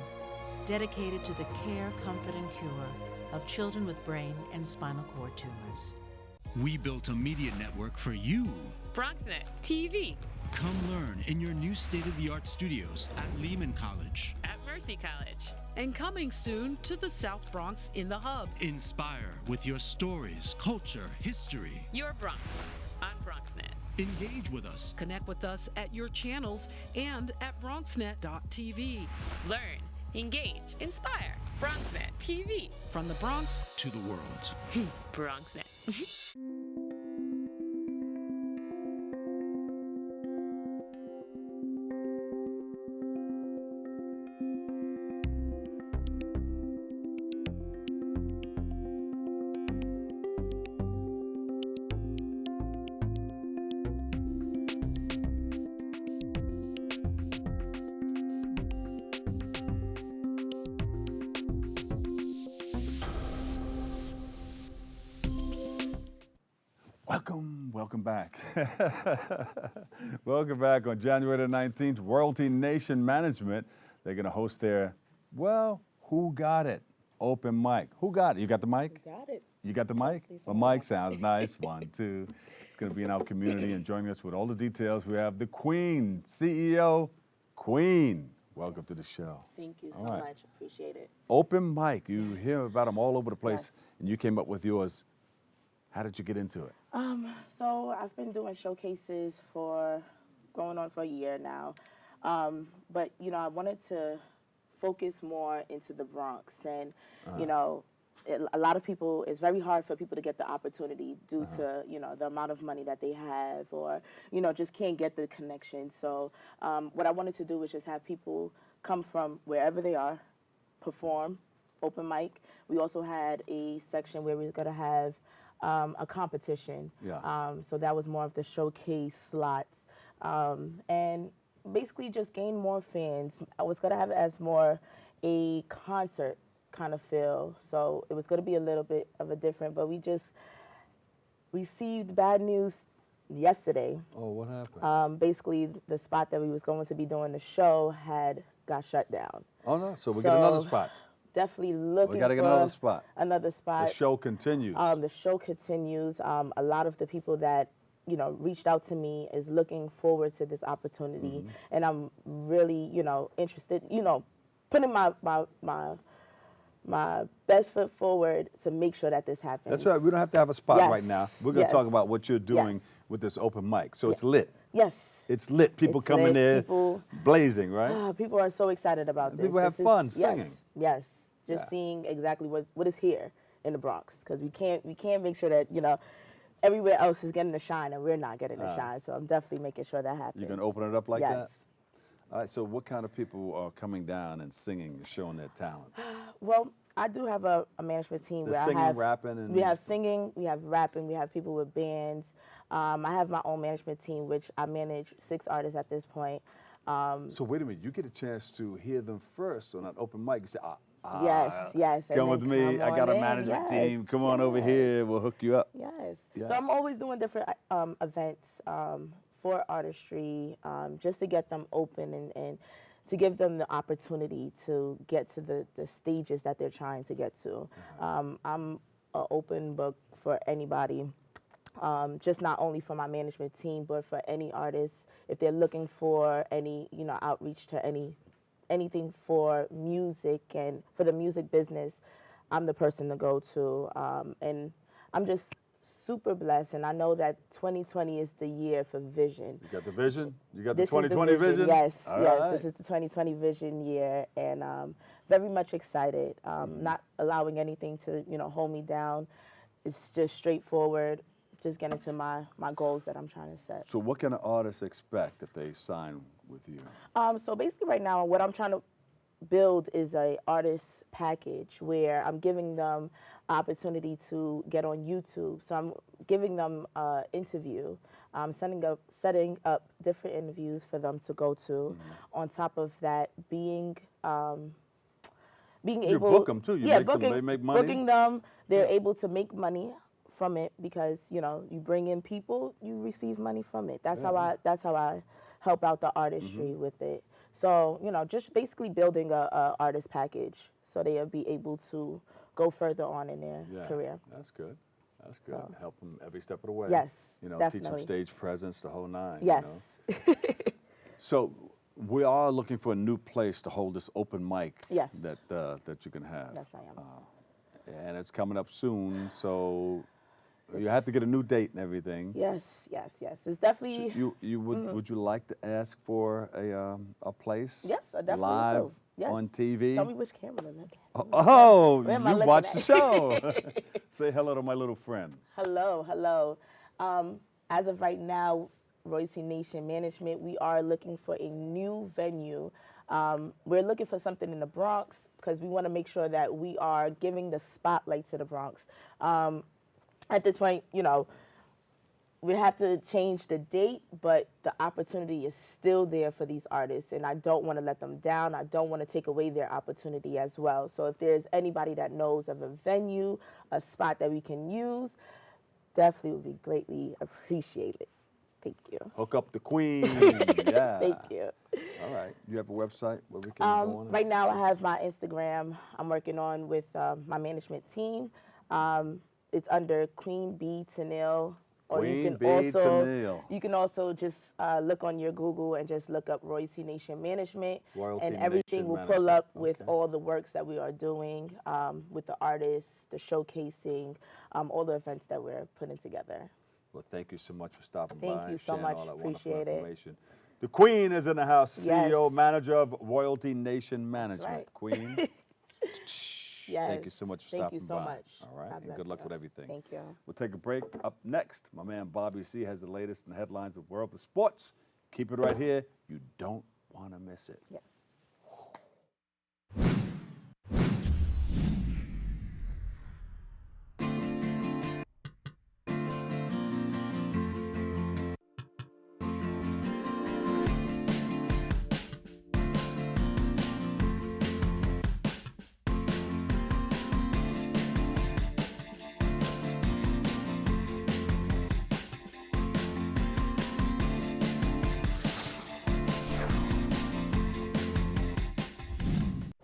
Speaker 9: dedicated to the care, comfort, and cure of children with brain and spinal cord tumors.
Speaker 11: We built a media network for you.
Speaker 12: BronxNet TV.
Speaker 11: Come learn in your new state-of-the-art studios at Lehman College.
Speaker 12: At Mercy College.
Speaker 13: And coming soon to the South Bronx in the Hub.
Speaker 11: Inspire with your stories, culture, history.
Speaker 12: Your Bronx on BronxNet.
Speaker 11: Engage with us.
Speaker 13: Connect with us at your channels and at bronxnet.tv.
Speaker 12: Learn, engage, inspire. BronxNet TV.
Speaker 13: From the Bronx
Speaker 11: to the world.
Speaker 12: BronxNet.
Speaker 2: Welcome back. Welcome back on January the 19th, Royalty Nation Management. They're going to host their, who got it? Open mic. Who got it? You got the mic?
Speaker 14: Got it.
Speaker 2: You got the mic? Well, mic sounds nice. 1, 2. It's going to be in our community, and joining us with all the details, we have the Queen, CEO, Queen. Welcome to the show.
Speaker 14: Thank you so
Speaker 2: All right.
Speaker 14: much. Appreciate it.
Speaker 2: Open mic. You hear about them all over the place,
Speaker 14: Yes.
Speaker 2: and you came up with yours. How did you get into it?
Speaker 14: So I've been doing showcases for going on for a year now. But, I wanted to focus more into the Bronx. And, a lot of people, it's very hard for people to get the opportunity due to, the amount of money that they have or, just can't get the connection. So what I wanted to do was just have people come from wherever they are, perform, open mic. We also had a section where we were going to have a competition.
Speaker 2: Yeah.
Speaker 14: So that was more of the showcase slots. And basically just gain more fans. I was going to have it as more a concert kind of feel. So it was going to be a little bit of a different, but we just received bad news yesterday.
Speaker 2: Oh, what happened?
Speaker 14: Basically, the spot that we was going to be doing the show got shut down.
Speaker 2: Oh, no. So we get another spot.
Speaker 14: Definitely looking
Speaker 2: We got to get
Speaker 14: for
Speaker 2: another spot.
Speaker 14: Another spot.
Speaker 2: The show continues.
Speaker 14: The show continues. A lot of the people that reached out to me is looking forward to this opportunity, and I'm really interested. Putting my best foot forward to make sure that this happens.
Speaker 2: That's right. We don't have to have a spot
Speaker 14: Yes.
Speaker 2: right now. We're going to talk
Speaker 14: Yes.
Speaker 2: about what you're doing
Speaker 14: Yes.
Speaker 2: with this open mic. So it's lit.
Speaker 14: Yes.
Speaker 2: It's lit. People
Speaker 14: It's
Speaker 2: coming
Speaker 14: lit.
Speaker 2: there
Speaker 14: People-
Speaker 2: blazing, right?
Speaker 14: People are so excited about this.
Speaker 2: People have
Speaker 14: This is-
Speaker 2: fun
Speaker 14: yes,
Speaker 2: singing.
Speaker 14: Yes, just
Speaker 2: Yeah.
Speaker 14: seeing exactly what is here in the Bronx, because we can't make sure that everywhere else is getting a shine and we're not getting a shine. So I'm definitely making sure that happens.
Speaker 2: You can open it up like that?
Speaker 14: Yes.
Speaker 2: All right, so what kind of people are coming down and singing and showing their talents?
Speaker 14: Well, I do have a management team
Speaker 2: The
Speaker 14: where
Speaker 2: singing,
Speaker 14: I have
Speaker 2: rapping, and
Speaker 14: we have singing, we have rapping, we have people with bands. I have my own management team, which I manage 6 artists at this point.
Speaker 2: So wait a minute, you get a chance to hear them first on an open mic. You say,
Speaker 14: yes. and
Speaker 2: come
Speaker 14: then
Speaker 2: with me.
Speaker 14: come
Speaker 2: I got a
Speaker 14: on in.
Speaker 2: management
Speaker 14: Yes,
Speaker 2: team. Come on over
Speaker 14: yes.
Speaker 2: here. We'll hook you up.
Speaker 14: Yes.
Speaker 2: Yeah.
Speaker 14: So I'm always doing different events for artistry, just to get them open and to give them the opportunity to get to the stages that they're trying to get to. I'm an open book for anybody, just not only for my management team, but for any artists. If they're looking for any, outreach to anything for music and for the music business, I'm the person to go to. And I'm just super blessed, and I know that 2020 is the year for vision.
Speaker 2: You got the vision? You got
Speaker 14: This
Speaker 2: the
Speaker 14: is
Speaker 2: 2020 vision?
Speaker 14: Yes,
Speaker 2: All
Speaker 14: yes.
Speaker 2: right.
Speaker 14: This is the 2020 vision year, and very much excited. Not allowing anything to, hold me down. It's just straightforward. Just getting to my goals that I'm trying to set.
Speaker 2: So what can an artist expect if they sign with you?
Speaker 14: So basically right now, what I'm trying to build is a artist package where I'm giving them opportunity to get on YouTube. So I'm giving them an interview. I'm setting up different interviews for them to go to. On top of that, being able...
Speaker 2: You book them too. They make money.
Speaker 14: Booking them, they're able to make money from it because, you bring in people, you receive money from it. That's how I help out the artistry with it. So, just basically building a artist package so they'll be able to go further on in their career.
Speaker 2: That's good. That's good. Help them every step of the way.
Speaker 14: Yes,
Speaker 2: teach them
Speaker 14: definitely.
Speaker 2: stage presence, the whole nine.
Speaker 14: Yes.
Speaker 2: So we are looking for a new place to hold this open mic.
Speaker 14: Yes.
Speaker 2: That you can have.
Speaker 14: Yes, I am.
Speaker 2: And it's coming up soon, so you have to get a new date and everything.
Speaker 14: Yes. It's definitely...
Speaker 2: So would you like to ask for a place?
Speaker 14: Yes, I definitely
Speaker 2: live
Speaker 14: will. Yes.
Speaker 2: on TV?
Speaker 14: Tell me which camera to look at.
Speaker 2: Oh,
Speaker 14: Where am I
Speaker 2: you
Speaker 14: looking
Speaker 2: watch
Speaker 14: at?
Speaker 2: the show. Say hello to my little friend.
Speaker 14: Hello. As of right now, Royce Nation Management, we are looking for a new venue. We're looking for something in the Bronx because we want to make sure that we are giving the spotlight to the Bronx. At this point, we have to change the date, but the opportunity is still there for these artists, and I don't want to let them down. I don't want to take away their opportunity as well. So if there's anybody that knows of a venue, a spot that we can use, definitely would be greatly appreciated. Thank you.
Speaker 2: Hook up the queen. Yeah.
Speaker 14: Thank you.
Speaker 2: All right. You have a website where we can go on?
Speaker 14: Right now, I have my Instagram. I'm working on with my management team. It's under Queen B Tennille. Or you can also just look on your Google and just look up Royce Nation Management, and everything will pull up with all the works that we are doing with the artists, the showcasing, all the events that we're putting together.
Speaker 2: Well, thank you so much for stopping by.
Speaker 14: Thank you so
Speaker 2: and
Speaker 14: much.
Speaker 2: all that
Speaker 14: Appreciate it.
Speaker 2: information. The Queen is in the house, CEO,
Speaker 14: Yes.
Speaker 2: manager of Royalty Nation Management.
Speaker 14: right.
Speaker 2: Queen.
Speaker 14: Yes.
Speaker 2: Thank you so much for
Speaker 14: Thank
Speaker 2: stopping
Speaker 14: you so
Speaker 2: by.
Speaker 14: much.
Speaker 2: All right,
Speaker 14: God
Speaker 2: and
Speaker 14: bless
Speaker 2: good luck
Speaker 14: you.
Speaker 2: with everything.
Speaker 14: Thank you.
Speaker 2: We'll take a break. Up next, my man Bobby C has the latest in the headlines of World of Sports. Keep it right here. You don't want to miss it.
Speaker 14: Yes.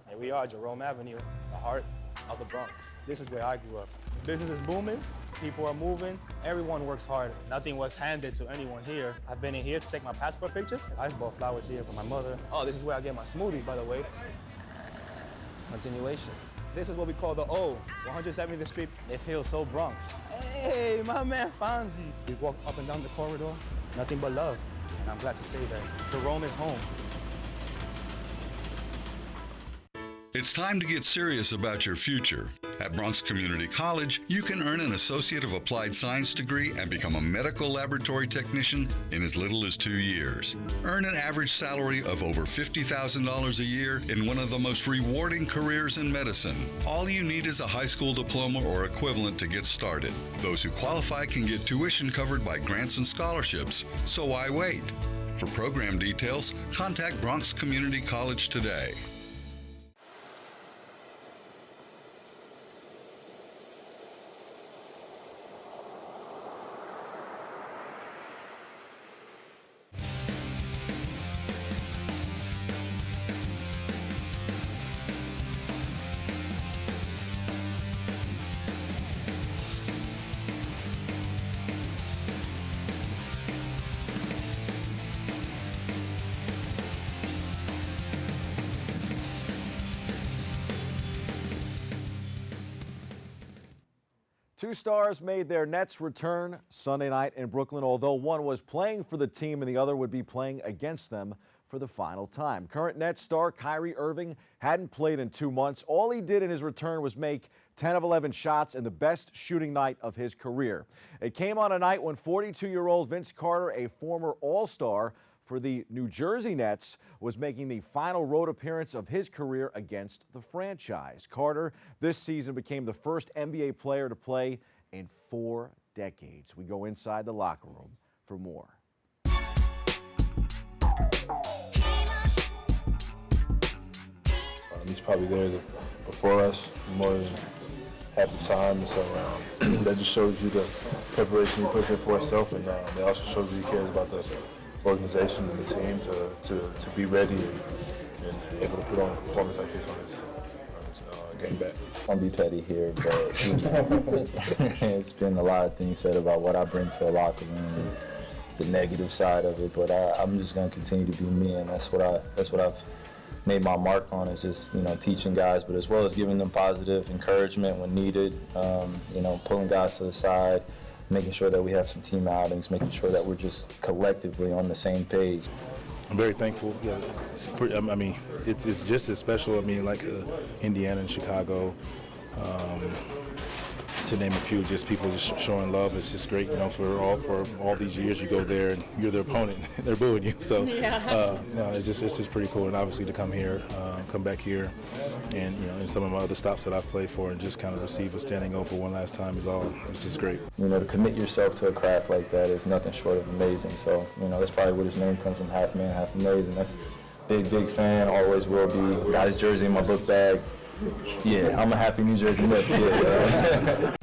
Speaker 15: Here we are, Jerome Avenue, the heart of the Bronx. This is where I grew up. Business is booming, people are moving, everyone works hard. Nothing was handed to anyone here. I've been in here to take my passport pictures. I bought flowers here for my mother. Oh, this is where I get my smoothies, by the way. Continuation. This is what we call the O, 170th Street. It feels so Bronx. Hey, my man Fonzie. We've walked up and down the corridor, nothing but love. And I'm glad to say that Jerome is home.
Speaker 16: It's time to get serious about your future. At Bronx Community College, you can earn an Associate of Applied Science degree and become a medical laboratory technician in as little as 2 years. Earn an average salary of over $50,000 a year in one of the most rewarding careers in medicine. All you need is a high school diploma or equivalent to get started. Those who qualify can get tuition covered by grants and scholarships. So why wait? For program details, contact Bronx Community College today.
Speaker 17: Two stars made their Nets return Sunday night in Brooklyn, although one was playing for the team and the other would be playing against them for the final time. Current Nets star Kyrie Irving hadn't played in 2 months. All he did in his return was make 10 of 11 shots in the best shooting night of his career. It came on a night when 42-year-old Vince Carter, a former All-Star for the New Jersey Nets, was making the final road appearance of his career against the franchise. Carter this season became the first NBA player to play in 4 decades. We go inside the locker room for more.
Speaker 18: He's probably there before us more than half the time, and so that just shows you the preparation he puts in for himself, and it also shows that he cares about the organization and the team to be ready and able to put on a performance like this on his game back.
Speaker 19: I'll be petty here, but it's been a lot of things said about what I bring to a locker room and the negative side of it, but I'm just going to continue to be me, and that's what I've made my mark on, is just teaching guys, but as well as giving them positive encouragement when needed, pulling guys to the side, making sure that we have some team outings, making sure that we're just collectively on the same page.
Speaker 18: I'm very thankful. Yeah, it's just as special. Like Indiana and Chicago, to name a few, just people just showing love. It's just great, for all these years you go there and you're their opponent, they're booing you. So it's just pretty cool. And obviously to come back here, and in some of my other stops that I've played for, and just kind of receive a standing O for one last time it's just great.
Speaker 19: To commit yourself to a craft like that is nothing short of amazing. So that's probably where his name comes from, half man, half amazing. That's big fan, always will be. Got his jersey in my book bag. Yeah, I'm a happy New Jersey Nets kid.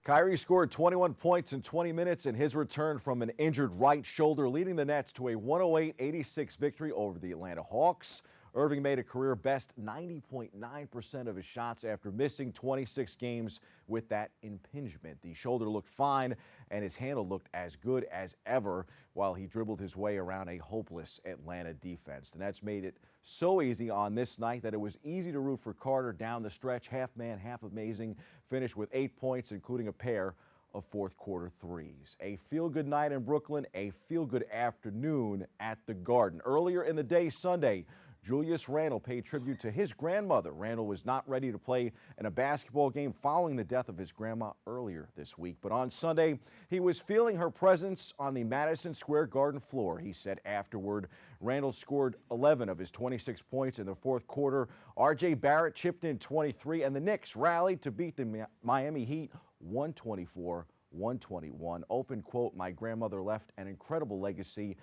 Speaker 17: Kyrie scored 21 points in 20 minutes in his return from an injured right shoulder, leading the Nets to a 108-86 victory over the Atlanta Hawks. Irving made a career-best 90.9% of his shots after missing 26 games with that impingement. The shoulder looked fine, and his handle looked as good as ever while he dribbled his way around a hopeless Atlanta defense. The Nets made it so easy on this night that it was easy to root for Carter down the stretch. Half man, half amazing, finished with 8 points, including a pair of fourth-quarter threes. A feel-good night in Brooklyn, a feel-good afternoon at the Garden. Earlier in the day Sunday, Julius Randle paid tribute to his grandmother. Randle was not ready to play in a basketball game following the death of his grandma earlier this week. But on Sunday, he was feeling her presence on the Madison Square Garden floor. He said afterward, Randle scored 11 of his 26 points in the fourth quarter. R.J. Barrett chipped in 23, and the Knicks rallied to beat the Miami Heat 124-121. Open quote, "My grandmother left an incredible legacy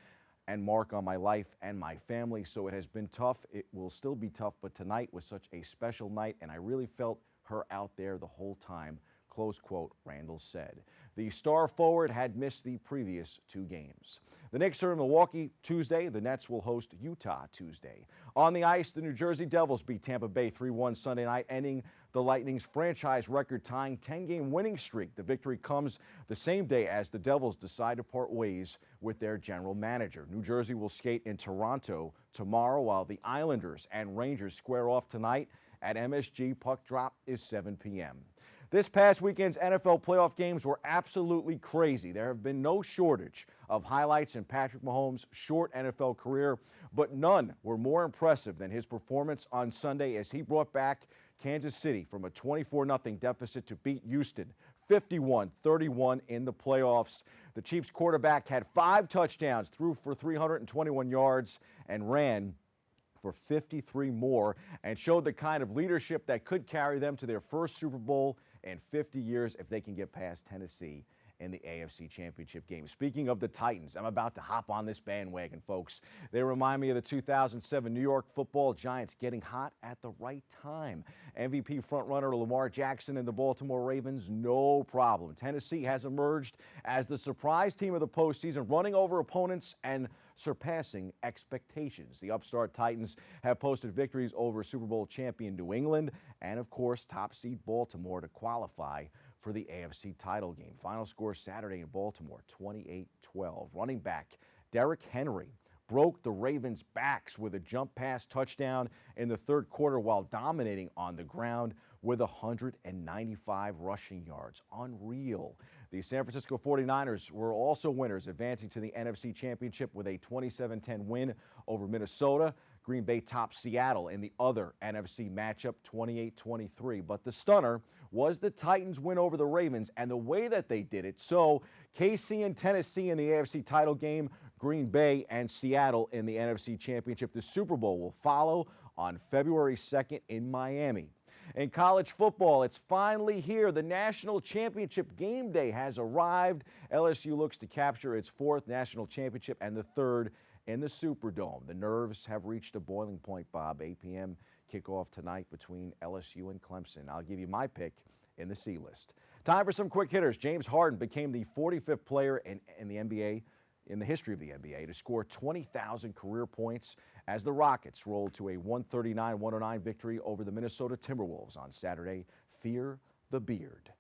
Speaker 17: and mark on my life and my family, so it has been tough. It will still be tough, but tonight was such a special night, and I really felt her out there the whole time," close quote, Randle said. The star forward had missed the previous 2 games. The Knicks are in Milwaukee Tuesday. The Nets will host Utah Tuesday. On the ice, the New Jersey Devils beat Tampa Bay 3-1 Sunday night, ending the Lightning's franchise record-tying 10-game winning streak. The victory comes the same day as the Devils decide to part ways with their general manager. New Jersey will skate in Toronto tomorrow, while the Islanders and Rangers square off tonight at MSG. Puck drop is 7 p.m. This past weekend's NFL playoff games were absolutely crazy. There have been no shortage of highlights in Patrick Mahomes' short NFL career, but none were more impressive than his performance on Sunday as he brought back Kansas City from a 24-0 deficit to beat Houston 51-31 in the playoffs. The Chiefs quarterback had 5 touchdowns, threw for 321 yards, and ran for 53 more, and showed the kind of leadership that could carry them to their first Super Bowl in 50 years if they can get past Tennessee in the AFC Championship game. Speaking of the Titans, I'm about to hop on this bandwagon, folks. They remind me of the 2007 New York Football Giants getting hot at the right time. MVP frontrunner Lamar Jackson and the Baltimore Ravens, no problem. Tennessee has emerged as the surprise team of the postseason, running over opponents and surpassing expectations. The upstart Titans have posted victories over Super Bowl champion New England and, of course, top seed Baltimore to qualify for the AFC title game. Final score Saturday in Baltimore, 28-12. Running back Derrick Henry broke the Ravens' backs with a jump pass touchdown in the third quarter while dominating on the ground with 195 rushing yards. Unreal. The San Francisco 49ers were also winners, advancing to the NFC Championship with a 27-10 win over Minnesota. Green Bay topped Seattle in the other NFC matchup, 28-23. But the stunner was the Titans' win over the Ravens and the way that they did it. So KC and Tennessee in the AFC title game, Green Bay and Seattle in the NFC Championship. The Super Bowl will follow on February 2nd in Miami. In college football, it's finally here. The national championship game day has arrived. LSU looks to capture its 4th national championship and the 3rd in the Superdome. The nerves have reached a boiling point, Bob. 8 p.m. kickoff tonight between LSU and Clemson. I'll give you my pick in the C list. Time for some quick hitters. James Harden became the 45th player in the NBA, in the history of the NBA, to score 20,000 career points as the Rockets rolled to a 139-109 victory over the Minnesota Timberwolves on Saturday. Fear the beard.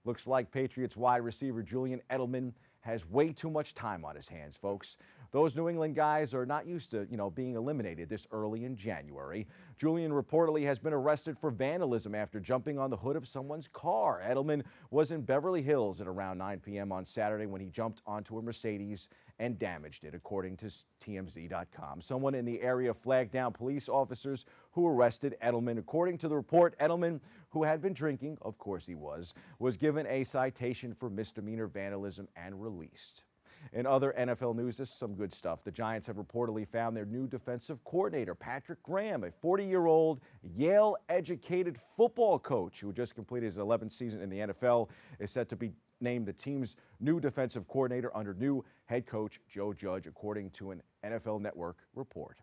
Speaker 17: Looks like Patriots wide receiver Julian Edelman has way too much time on his hands, folks. Those New England guys are not used to, being eliminated this early in January. Julian reportedly has been arrested for vandalism after jumping on the hood of someone's car. Edelman was in Beverly Hills at around 9 p.m. on Saturday when he jumped onto a Mercedes and damaged it, according to TMZ.com. Someone in the area flagged down police officers who arrested Edelman. According to the report, Edelman, who had been drinking, of course he was given a citation for misdemeanor vandalism and released. In other NFL news, this is some good stuff. The Giants have reportedly found their new defensive coordinator, Patrick Graham, a 40-year-old Yale-educated football coach who just completed his 11th season in the NFL, is set to be named the team's new defensive coordinator under new head coach Joe Judge, according to an NFL Network report.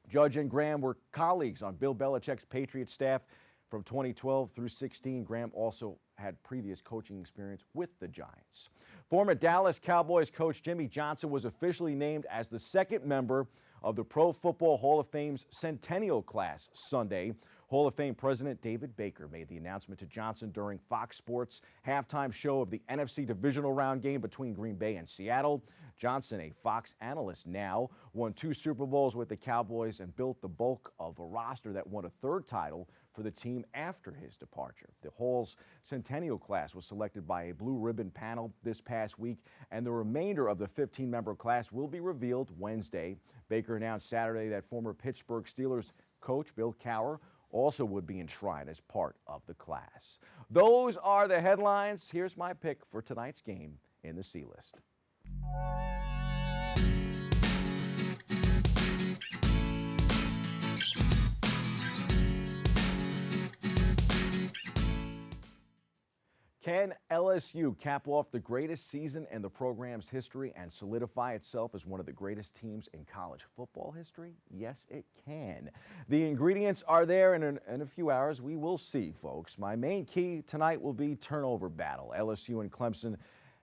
Speaker 17: Judge and Graham were colleagues on Bill Belichick's Patriots staff from 2012 through 16. Graham also had previous coaching experience with the Giants. Former Dallas Cowboys coach Jimmy Johnson was officially named as the 2nd member of the Pro Football Hall of Fame's Centennial class Sunday. Hall of Fame President David Baker made the announcement to Johnson during Fox Sports' halftime show of the NFC Divisional Round game between Green Bay and Seattle. Johnson, a Fox analyst now, won 2 Super Bowls with the Cowboys and built the bulk of a roster that won a 3rd title for the team after his departure. The Hall's Centennial class was selected by a blue ribbon panel this past week, and the remainder of the 15-member class will be revealed Wednesday. Baker announced Saturday that former Pittsburgh Steelers coach Bill Cowher also would be enshrined as part of the class. Those are the headlines. Here's my pick for tonight's game in the C list. Can LSU cap off the greatest season in the program's history and solidify itself as one of the greatest teams in college football history? Yes, it can. The ingredients are there, and in a few hours we will see, folks. My main key tonight will be turnover battle. LSU and Clemson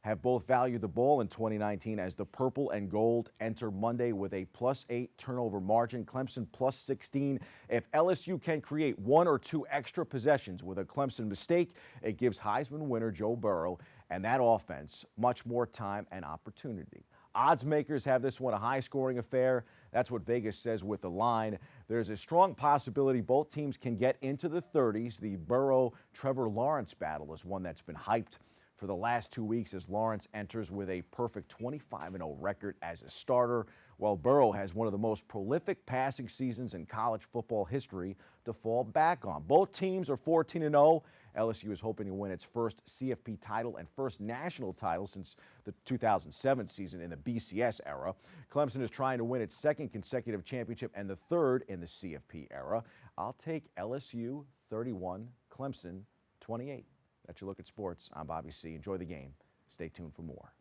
Speaker 17: have both valued the ball in 2019 as the purple and gold enter Monday with a +8 turnover margin. Clemson +16. If LSU can create 1 or 2 extra possessions with a Clemson mistake, it gives Heisman winner Joe Burrow and that offense much more time and opportunity. Odds makers have this one a high-scoring affair. That's what Vegas says with the line. There's a strong possibility both teams can get into the 30s. The Burrow-Trevor Lawrence battle is one that's been hyped for the last 2 weeks as Lawrence enters with a perfect 25-0 record as a starter, while Burrow has one of the most prolific passing seasons in college football history to fall back on. Both teams are 14-0. LSU is hoping to win its first CFP title and first national title since the 2007 season in the BCS era. Clemson is trying to win its second consecutive championship and the third in the CFP era. I'll take LSU 31, Clemson 28. That's your look at sports. I'm Bobby C. Enjoy the game. Stay tuned for more.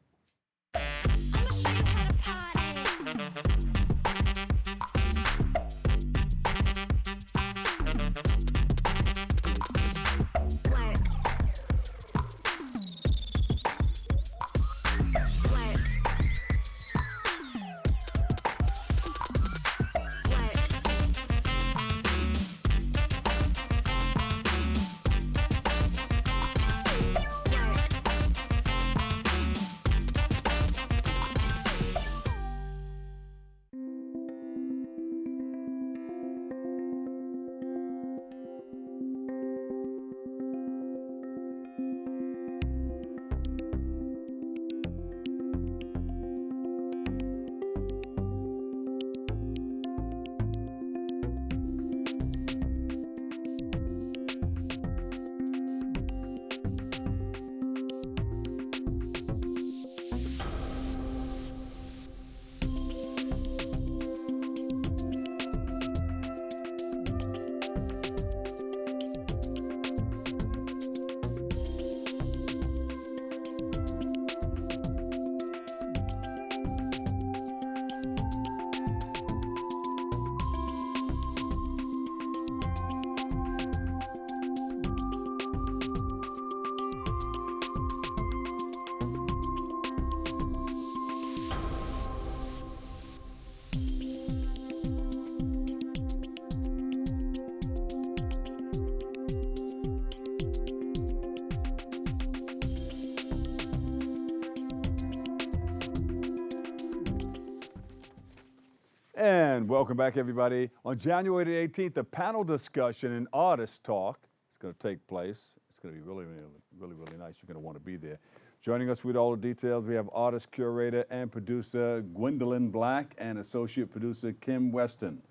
Speaker 2: And welcome back, everybody. On January the 18th, a panel discussion and artist talk is going to take place. It's going to be really nice. You're going to want to be there. Joining us with all the details, we have artist, curator, and producer Gwendolyn Black and associate producer Kim Weston.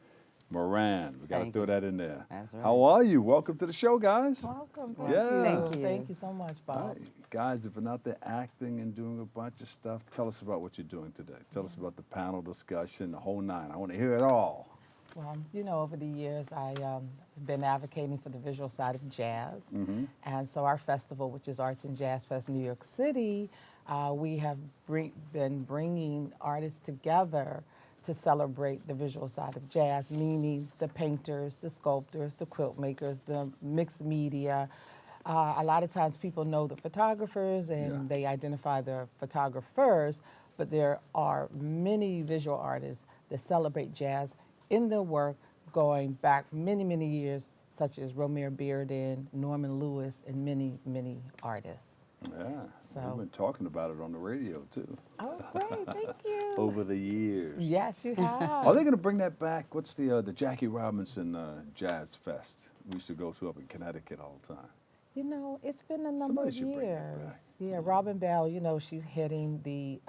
Speaker 2: Moran, we got to throw that in there.
Speaker 20: That's right.
Speaker 2: How are you? Welcome to the show, guys.
Speaker 20: Welcome.
Speaker 2: Yeah.
Speaker 20: Thank you. Thank you so much, Bob.
Speaker 2: Right. Guys, if you're out there acting and doing a bunch of stuff, tell us about what you're doing today. Tell us about the panel discussion, the whole nine. I want to hear it all.
Speaker 20: Well, you know, over the years, I've been advocating for the visual side of jazz.
Speaker 2: Mm-hmm.
Speaker 20: And so our festival, which is Arts and Jazz Fest New York City, we have been bringing artists together to celebrate the visual side of jazz, meaning the painters, the sculptors, the quilt makers, the mixed media. A lot of times people know the photographers and they identify the photographers, but there are many visual artists that celebrate jazz in their work going back many, many years, such as Romare Bearden, Norman Lewis, and many, many artists.
Speaker 2: Yeah,
Speaker 20: So-
Speaker 2: we've been talking about it on the radio, too.
Speaker 20: Oh, great, thank you.
Speaker 2: Over the years.
Speaker 20: Yes, you have.
Speaker 2: Are they going to bring that back? What's the Jackie Robinson Jazz Fest we used to go to up in Connecticut all the time?
Speaker 20: You know, it's been a number
Speaker 2: Somebody
Speaker 20: of
Speaker 2: should bring that
Speaker 20: years.
Speaker 2: back.
Speaker 20: Yeah, Robin Bell, you know, she's heading the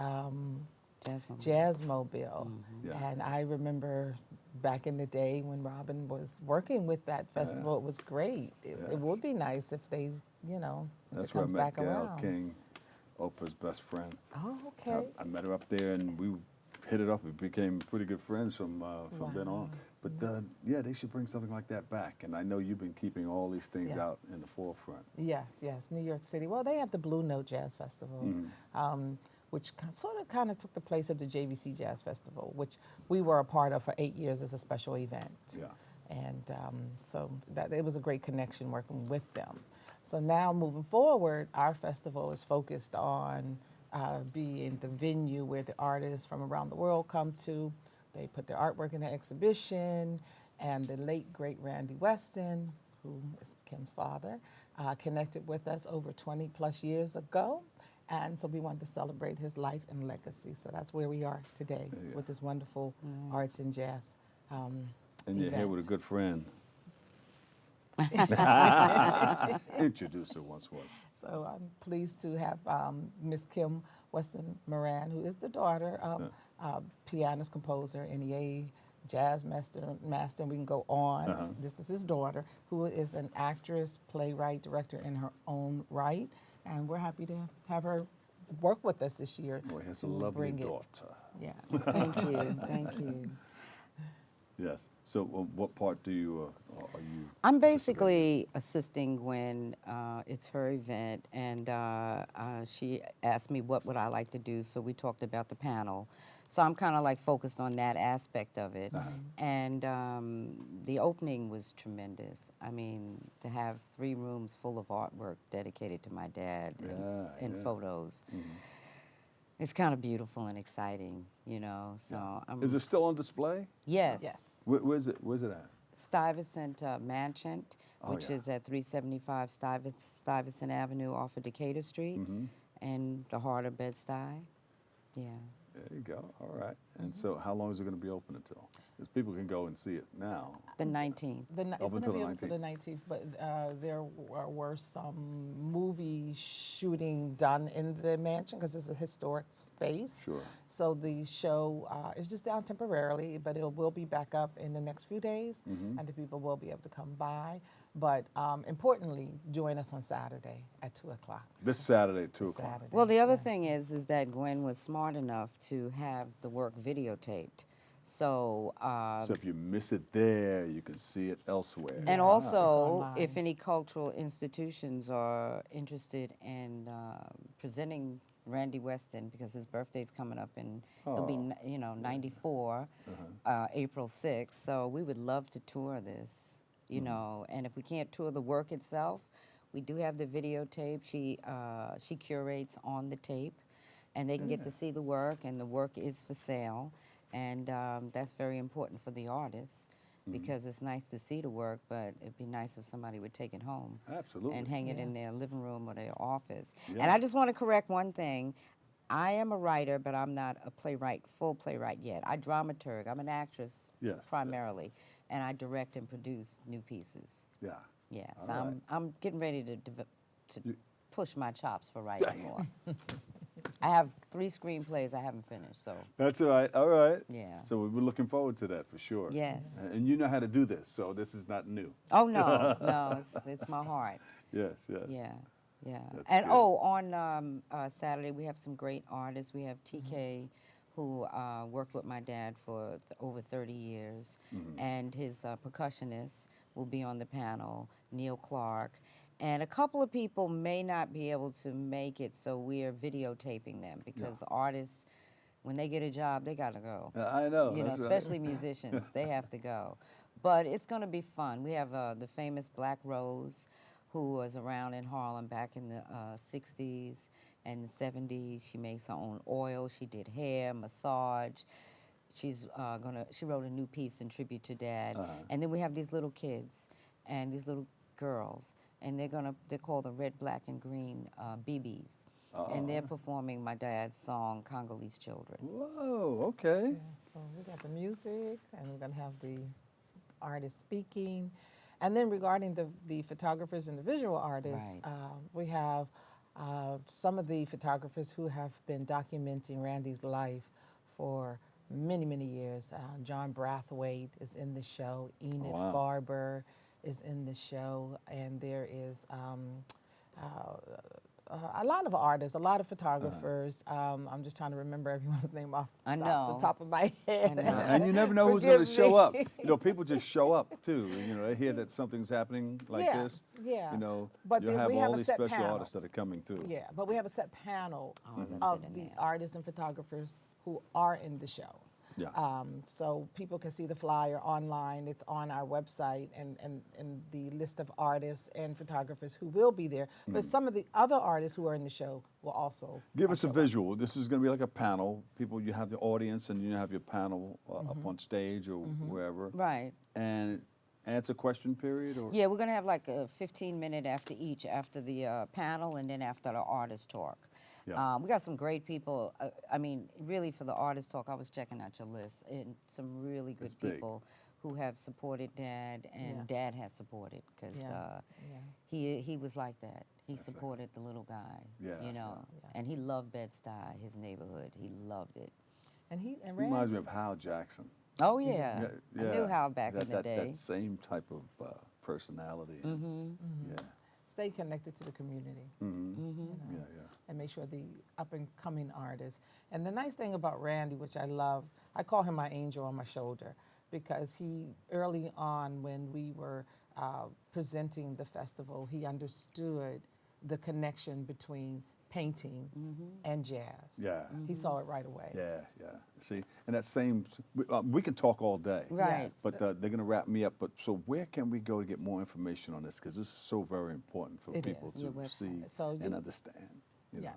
Speaker 20: Jazzmobile.
Speaker 2: Yeah.
Speaker 20: And I remember back in the day when Robin was working with that festival, it was great. It would be nice if they, you know, if
Speaker 2: That's
Speaker 20: it
Speaker 2: where I
Speaker 20: comes
Speaker 2: met
Speaker 20: back
Speaker 2: Gail
Speaker 20: around.
Speaker 2: King, Oprah's best friend.
Speaker 20: Oh, okay.
Speaker 2: I met her up there, and we hit it off. We became pretty good friends from then on. But yeah, they should bring something like that back. And I know you've been keeping all these things out in the forefront.
Speaker 20: Yes, yes, New York City. Well, they have the Blue Note Jazz Festival, which sort of took the place of the JVC Jazz Festival, which we were a part of for 8 years as a special event.
Speaker 2: Yeah.
Speaker 20: And so it was a great connection working with them. So now moving forward, our festival is focused on being the venue where the artists from around the world come to. They put their artwork in the exhibition, and the late, great Randy Weston, who is Kim's father, connected with us over 20 plus years ago. And so we wanted to celebrate his life and legacy. So that's where we are today with this wonderful arts and jazz
Speaker 2: And you're here with a good friend. Introduce her once more.
Speaker 20: So I'm pleased to have Miss Kim Weston Moran, who is the daughter of pianist, composer, NEA, jazz master, and we can go on. This is his daughter, who is an actress, playwright, director in her own right, and we're happy to have her work with us this year.
Speaker 2: Boy, has a lovely daughter.
Speaker 20: Yeah.
Speaker 21: Thank you, thank you.
Speaker 2: Yes. So, what part do you are you?
Speaker 21: I'm basically assisting Gwen. It's her event, and she asked me what would I like to do. So we talked about the panel. So I'm kind of like focused on that aspect of it. And the opening was tremendous. I mean, to have 3 rooms full of artwork dedicated to my dad and photos. It's kind of beautiful and exciting, you know. So
Speaker 2: Is it still on display?
Speaker 21: Yes.
Speaker 20: Yes.
Speaker 2: Where's it at?
Speaker 21: Stuyvesant Mansion, which is at 375 Stuyvesant Avenue off of Decatur Street, in the heart of Bed-Stuy. Yeah.
Speaker 2: There you go. All right. And so, how long is it going to be open until? Because people can go and see it now.
Speaker 21: The 19th.
Speaker 20: It's going to be open to the 19th, but there were some movie shooting done in the mansion because it's a historic space.
Speaker 2: Sure.
Speaker 20: So the show is just down temporarily, but it will be back up in the next few days, and the people will be able to come by. But importantly, join us on Saturday at 2 o'clock.
Speaker 2: This Saturday at 2 o'clock.
Speaker 21: Well, the other thing is that Gwen was smart enough to have the work videotaped. So,
Speaker 2: so if you miss it there, you can see it elsewhere.
Speaker 21: And also, if any cultural institutions are interested in presenting Randy Weston, because his birthday's coming up and he'll be, 94, April 6th. So we would love to tour this. You know, and if we can't tour the work itself, we do have the videotape. She curates on the tape, and they can get to see the work, and the work is for sale, and that's very important for the artists because it's nice to see the work, but it'd be nice if somebody would take it home, and hang it in their living room or their office. And I just want to correct one thing. I am a writer, but I'm not a playwright, full playwright yet. I dramaturg. I'm an actress primarily, and I direct and produce new pieces.
Speaker 2: Yeah.
Speaker 21: Yeah. So I'm getting ready to push my chops for writing more. I have 3 screenplays I haven't finished, so.
Speaker 2: That's all right. All right.
Speaker 21: Yeah.
Speaker 2: So we're looking forward to that for sure.
Speaker 21: Yes.
Speaker 2: And you know how to do this, so this is not new.
Speaker 21: Oh no, no, it's my heart.
Speaker 2: Yes. Yes.
Speaker 21: Yeah. Yeah.
Speaker 2: That's
Speaker 21: And
Speaker 2: good.
Speaker 21: on Saturday we have some great artists. We have TK, who worked with my dad for over 30 years, and his percussionist will be on the panel, Neil Clark. And a couple of people may not be able to make it, so we are videotaping them because artists, when they get a job, they got to go.
Speaker 2: I know.
Speaker 21: You know,
Speaker 2: that's
Speaker 21: especially
Speaker 2: right.
Speaker 21: musicians, they have to go. But it's going to be fun. We have the famous Black Rose, who was around in Harlem back in the 60s and 70s. She makes her own oil. She did hair, massage. She wrote a new piece in tribute to Dad. And then we have these little kids and these little girls, and they're called the Red, Black, and Green BBs. And they're performing my dad's song, Congolese Children.
Speaker 2: Whoa, okay.
Speaker 20: Yeah, so we got the music, and we're going to have the artist speaking. And then regarding the photographers and the visual artists, we have some of the photographers who have been documenting Randy's life for many, many years. John Brathwaite is in the show. Enid Farber is in the show. And there is a lot of artists, a lot of photographers. I'm just trying to remember everyone's name off the top of my head.
Speaker 2: And you never know who's going to show up. You know, people just show up too. You know, they hear that something's happening like this.
Speaker 20: Yeah.
Speaker 2: You know,
Speaker 20: but
Speaker 2: you'll have
Speaker 20: we
Speaker 2: all
Speaker 20: have a
Speaker 2: these
Speaker 20: set
Speaker 2: special
Speaker 20: panel.
Speaker 2: artists that are coming through.
Speaker 20: Yeah, but we have a set panel of the artists and photographers who are in the show.
Speaker 2: Yeah.
Speaker 20: So people can see the flyer online. It's on our website and the list of artists and photographers who will be there. But some of the other artists who are in the show will also
Speaker 2: give us a visual. This is going to be like a panel. People, you have the audience and you have your panel up on stage or wherever.
Speaker 21: Right.
Speaker 2: And answer question period? Or?
Speaker 21: Yeah, we're going to have like a 15-minute after each, after the panel and then after the artist talk.
Speaker 2: Yeah.
Speaker 21: We got some great people. I mean, really, for the artist talk, I was checking out your list, and some really good people who have supported Dad, and Dad has supported, because he was like that. He supported the little guy, you know, and he loved Bed-Stuy, his neighborhood. He loved it.
Speaker 20: And
Speaker 2: He reminds me of Hal Jackson.
Speaker 21: Oh, yeah. I knew Hal back in the day.
Speaker 2: That same type of personality. Yeah.
Speaker 20: Stay connected to the community. You know, and make sure the up-and-coming artists. And the nice thing about Randy, which I love, I call him my angel on my shoulder, because he, early on when we were presenting the festival, he understood the connection between painting and jazz.
Speaker 2: Yeah.
Speaker 20: He saw it right away.
Speaker 2: Yeah. See, and that same, we can talk all day.
Speaker 21: Right.
Speaker 2: But they're going to wrap me up. But so where can we go to get more information on this? Because this is so very important for people to see and understand. You know.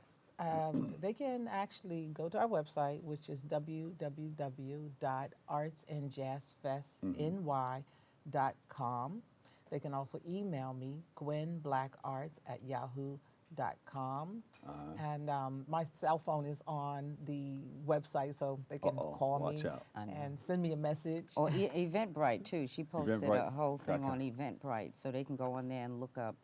Speaker 20: They can actually go to our website, which is www.artsandjazzfestny.com. They can also email me, gwenblackarts@yahoo.com. And my cell phone is on the website, so they can call me and send me a message.
Speaker 21: Or Eventbrite, too. She posted a whole thing on Eventbrite, so they can go on there and look up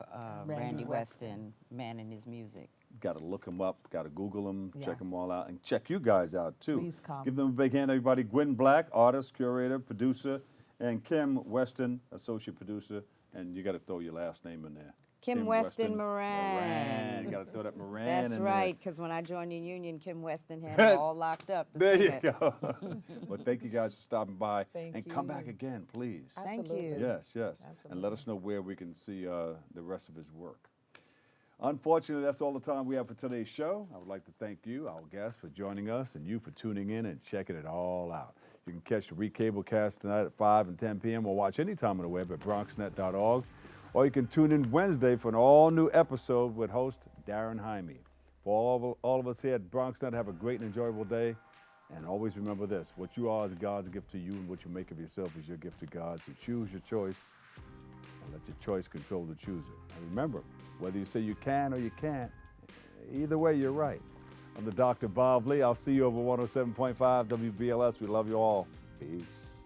Speaker 21: Randy Weston, Man and His Music.
Speaker 2: Got to look them up, got to Google them, check them all out, and check you guys out, too.
Speaker 20: Please come.
Speaker 2: Give them a big hand, everybody. Gwen Black, artist, curator, producer, and Kim Weston, associate producer. And you got to throw your last name in there.
Speaker 21: Kim Weston Moran.
Speaker 2: You got to throw that Moran
Speaker 21: That's
Speaker 2: in
Speaker 21: right, because when I joined the union, Kim Weston had it all locked up.
Speaker 2: There you go. Well, thank you guys for stopping by. And come back again, please.
Speaker 21: Thank you.
Speaker 2: Yes. And let us know where we can see the rest of his work. Unfortunately, that's all the time we have for today's show. I would like to thank you, our guests, for joining us, and you for tuning in and checking it all out. You can catch the recablecast tonight at 5 and 10 p.m. or watch anytime on the web at bronxnet.org. Or you can tune in Wednesday for an all-new episode with host Darren Jaime. For all of us here at BronxNet, have a great and enjoyable day. And always remember this, what you are is God's gift to you, and what you make of yourself is your gift to God. So choose your choice, and let your choice control the chooser. And remember, whether you say you can or you can't, either way, you're right. I'm the Dr. Bob Lee. I'll see you over 107.5 WBLS. We love you all. Peace.